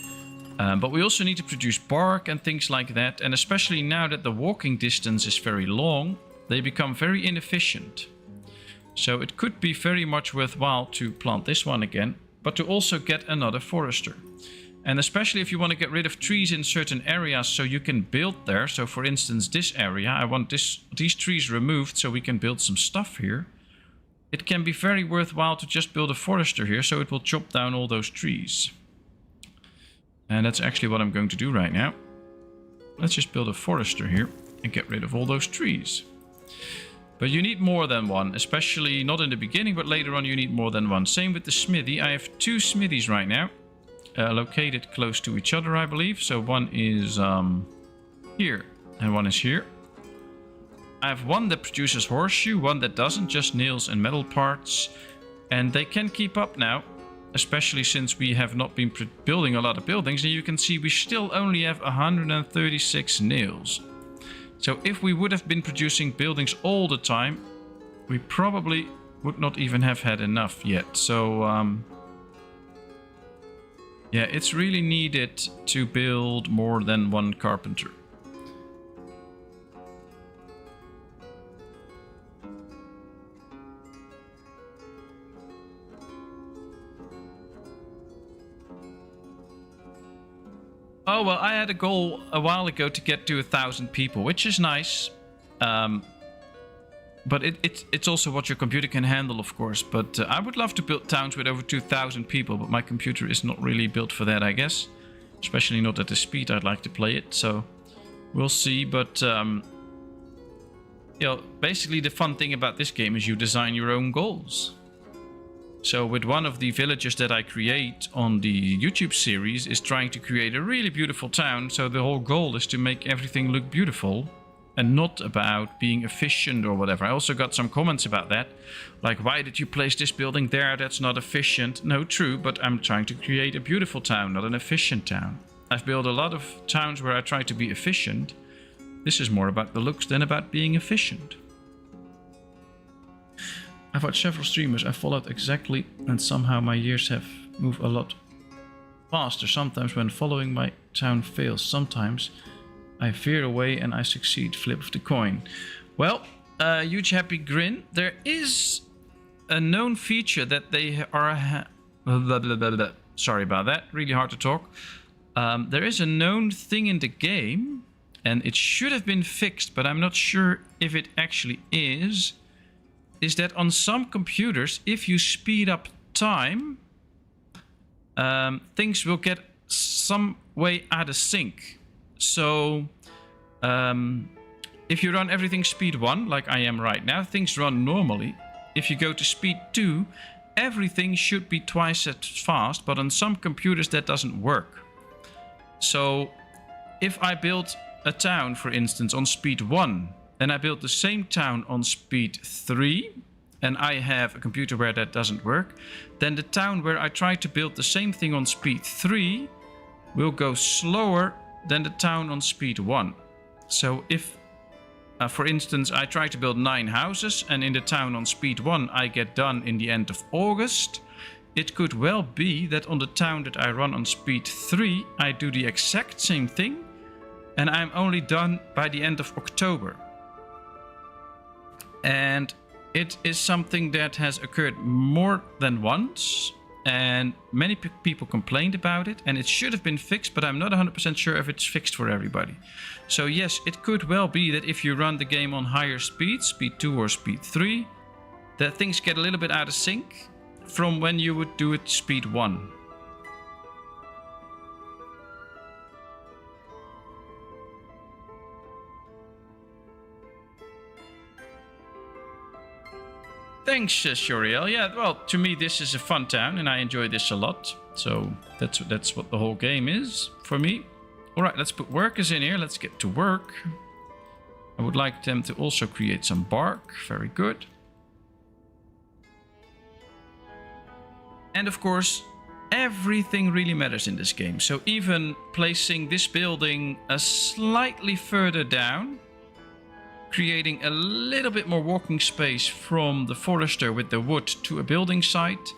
But we also need to produce bark and things like that. And especially now that the walking distance is very long, they become very inefficient. So it could be very much worthwhile to plant this one again, but to also get another forester. And especially if you want to get rid of trees in certain areas so you can build there. So for instance, this area, I want these trees removed so we can build some stuff here. It can be very worthwhile to just build a forester here so it will chop down all those trees. And that's actually what I'm going to do right now. Let's just build a forester here and get rid of all those trees. But you need more than one, especially not in the beginning, but later on you need more than one. Same with the smithy. I have 2 smithies right now. Located close to each other, I believe. So one is here and one is here. I have one that produces horseshoe, one that doesn't, just nails and metal parts. And they can keep up now, especially since we have not been building a lot of buildings. And you can see we still only have 136 nails. So if we would have been producing buildings all the time, we probably would not even have had enough yet. So yeah, it's really needed to build more than one carpenter. Oh, well, I had a goal a while ago to get to 1,000 people, which is nice. But it's also what your computer can handle, of course. But I would love to build towns with over 2,000 people, but my computer is not really built for that, I guess. Especially not at the speed I'd like to play it, so we'll see. But, you know, basically the fun thing about this game is you design your own goals. So with one of the villages that I create on the YouTube series is trying to create a really beautiful town. So the whole goal is to make everything look beautiful. And not about being efficient or whatever. I also got some comments about that. Like, why did you place this building there? That's not efficient. No, true, but I'm trying to create a beautiful town, not an efficient town. I've built a lot of towns where I try to be efficient. This is more about the looks than about being efficient. I've watched several streamers I followed exactly, and somehow my years have moved a lot faster. Sometimes when following, my town fails. Sometimes I veer away and I succeed. Flip of the coin. Well, huge happy grin. There is a known feature that they are... Sorry about that. Really hard to talk. There is a known thing in the game, and it should have been fixed, but I'm not sure if it actually is that on some computers, if you speed up time, things will get some way out of sync. So, if you run everything speed 1, like I am right now, things run normally. If you go to speed 2, everything should be twice as fast, but on some computers that doesn't work. So, if I build a town, for instance, on speed 1, and I build the same town on speed 3, and I have a computer where that doesn't work, then the town where I try to build the same thing on speed 3 will go slower than the town on speed 1. So if, for instance, I try to build 9 houses and in the town on speed 1 I get done in the end of August, it could well be that on the town that I run on speed 3 I do the exact same thing and I'm only done by the end of October. And It is something that has occurred more than once, and many people complained about it, and it should have been fixed, but I'm not 100% sure if it's fixed for everybody. So yes, it could well be that if you run the game on higher speed, speed 2 or speed 3, that things get a little bit out of sync from when you would do it speed 1. Thanks, Shuriel. Yeah, well, to me this is a fun town and I enjoy this a lot. So that's what the whole game is for me. Alright, let's put workers in here. Let's get to work. I would like them to also create some bark. Very good. And of course, everything really matters in this game. So even placing this building a slightly further down, creating a little bit more walking space from the forester with the wood to a building site,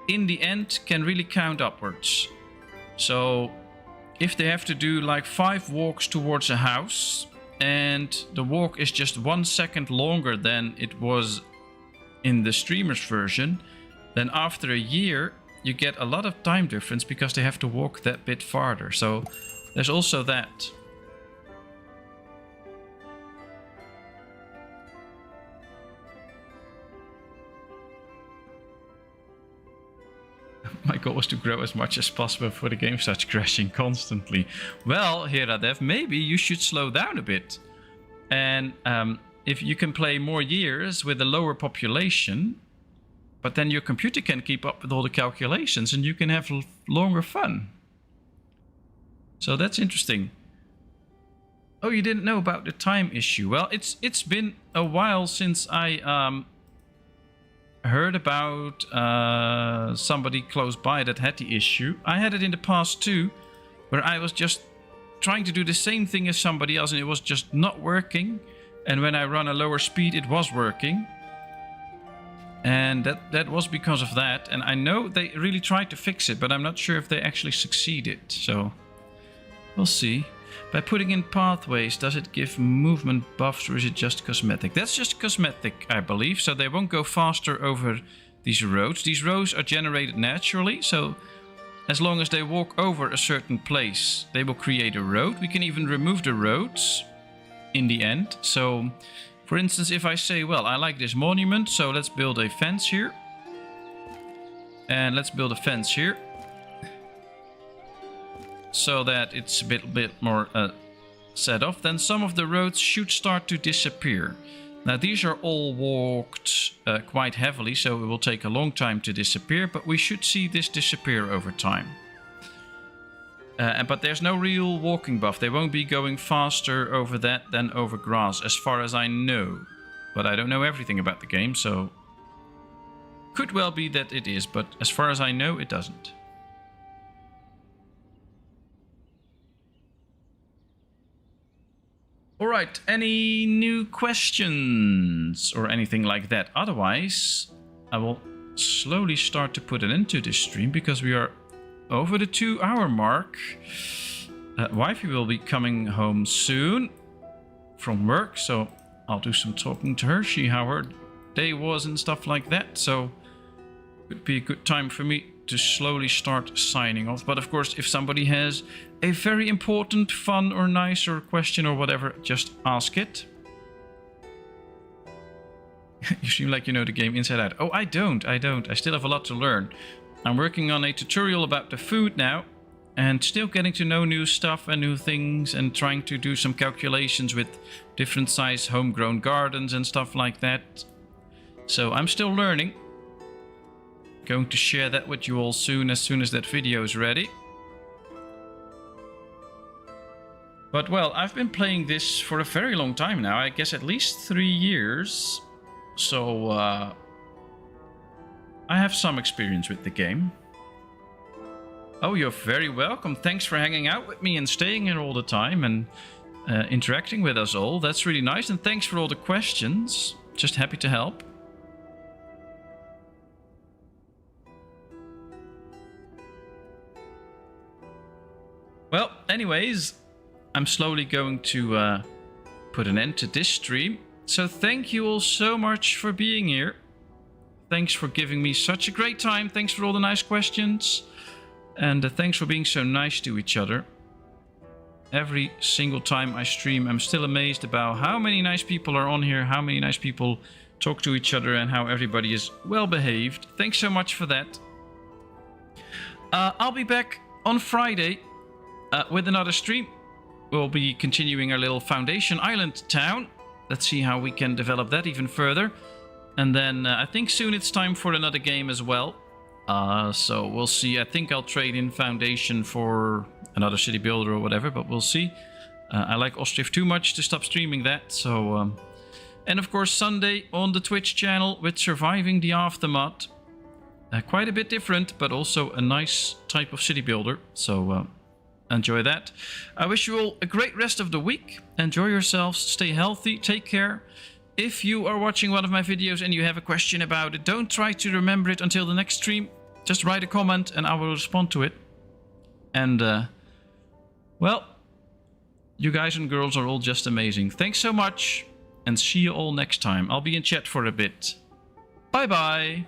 in the end can really count upwards. So if they have to do like 5 walks towards a house and the walk is just 1 second longer than it was in the streamer's version, then after a year you get a lot of time difference because they have to walk that bit farther. So there's also that. My goal was to grow as much as possible before the game starts crashing constantly. Well, Heradev, maybe you should slow down a bit. And if you can play more years with a lower population, but then your computer can keep up with all the calculations and you can have longer fun. So that's interesting. Oh, you didn't know about the time issue. Well, it's been a while since I heard about somebody close by that had the issue. I had it in the past too, where I was just trying to do the same thing as somebody else and it was just not working. And when I run a lower speed, it was working. And that was because of that. And I know they really tried to fix it, but I'm not sure if they actually succeeded. So we'll see. By putting in pathways, does it give movement buffs or is it just cosmetic? That's just cosmetic, I believe. So they won't go faster over these roads. These roads are generated naturally. So as long as they walk over a certain place, they will create a road. We can even remove the roads in the end. So for instance, if I say, well, I like this monument, so let's build a fence here. And let's build a fence here. So that it's a bit more set off, then some of the roads should start to disappear. Now these are all walked quite heavily, so it will take a long time to disappear, but we should see this disappear over time. But there's no real walking buff. They won't be going faster over that than over grass, as far as I know. But I don't know everything about the game, so could well be that it is, but as far as I know, it doesn't. Alright, any new questions or anything like that? Otherwise, I will slowly start to put an end to this stream because we are over the 2-hour mark. Wifey will be coming home soon from work, so I'll do some talking to her, see how her day was and stuff like that. So it would be a good time for me to slowly start signing off. But of course, if somebody has a very important, fun or nice or question or whatever, just ask it. You seem like you know the game inside out. Oh, I don't. I still have a lot to learn. I'm working on a tutorial about the food now and still getting to know new stuff and new things and trying to do some calculations with different size homegrown gardens and stuff like that. So I'm still learning. Going to share that with you all soon as that video is ready. But well, I've been playing this for a very long time now. I guess at least 3 years. So I have some experience with the game. Oh, you're very welcome. Thanks for hanging out with me and staying here all the time and interacting with us all. That's really nice. And thanks for all the questions. Just happy to help. Well, anyways, I'm slowly going to put an end to this stream. So thank you all so much for being here. Thanks for giving me such a great time. Thanks for all the nice questions. And thanks for being so nice to each other. Every single time I stream, I'm still amazed about how many nice people are on here, how many nice people talk to each other, and how everybody is well behaved. Thanks so much for that. I'll be back on Friday with another stream. We'll be continuing our little Foundation Island town. Let's see how we can develop that even further. And then I think soon it's time for another game as well. So we'll see. I think I'll trade in Foundation for another city builder or whatever, but we'll see. I like Ostriv too much to stop streaming that. So, and of course Sunday on the Twitch channel with Surviving the Aftermath. Quite a bit different, but also a nice type of city builder. So enjoy that. I wish you all a great rest of the week. Enjoy yourselves. Stay healthy. Take care. If you are watching one of my videos and you have a question about it, don't try to remember it until the next stream. Just write a comment and I will respond to it. And, well, you guys and girls are all just amazing. Thanks so much and see you all next time. I'll be in chat for a bit. Bye-bye.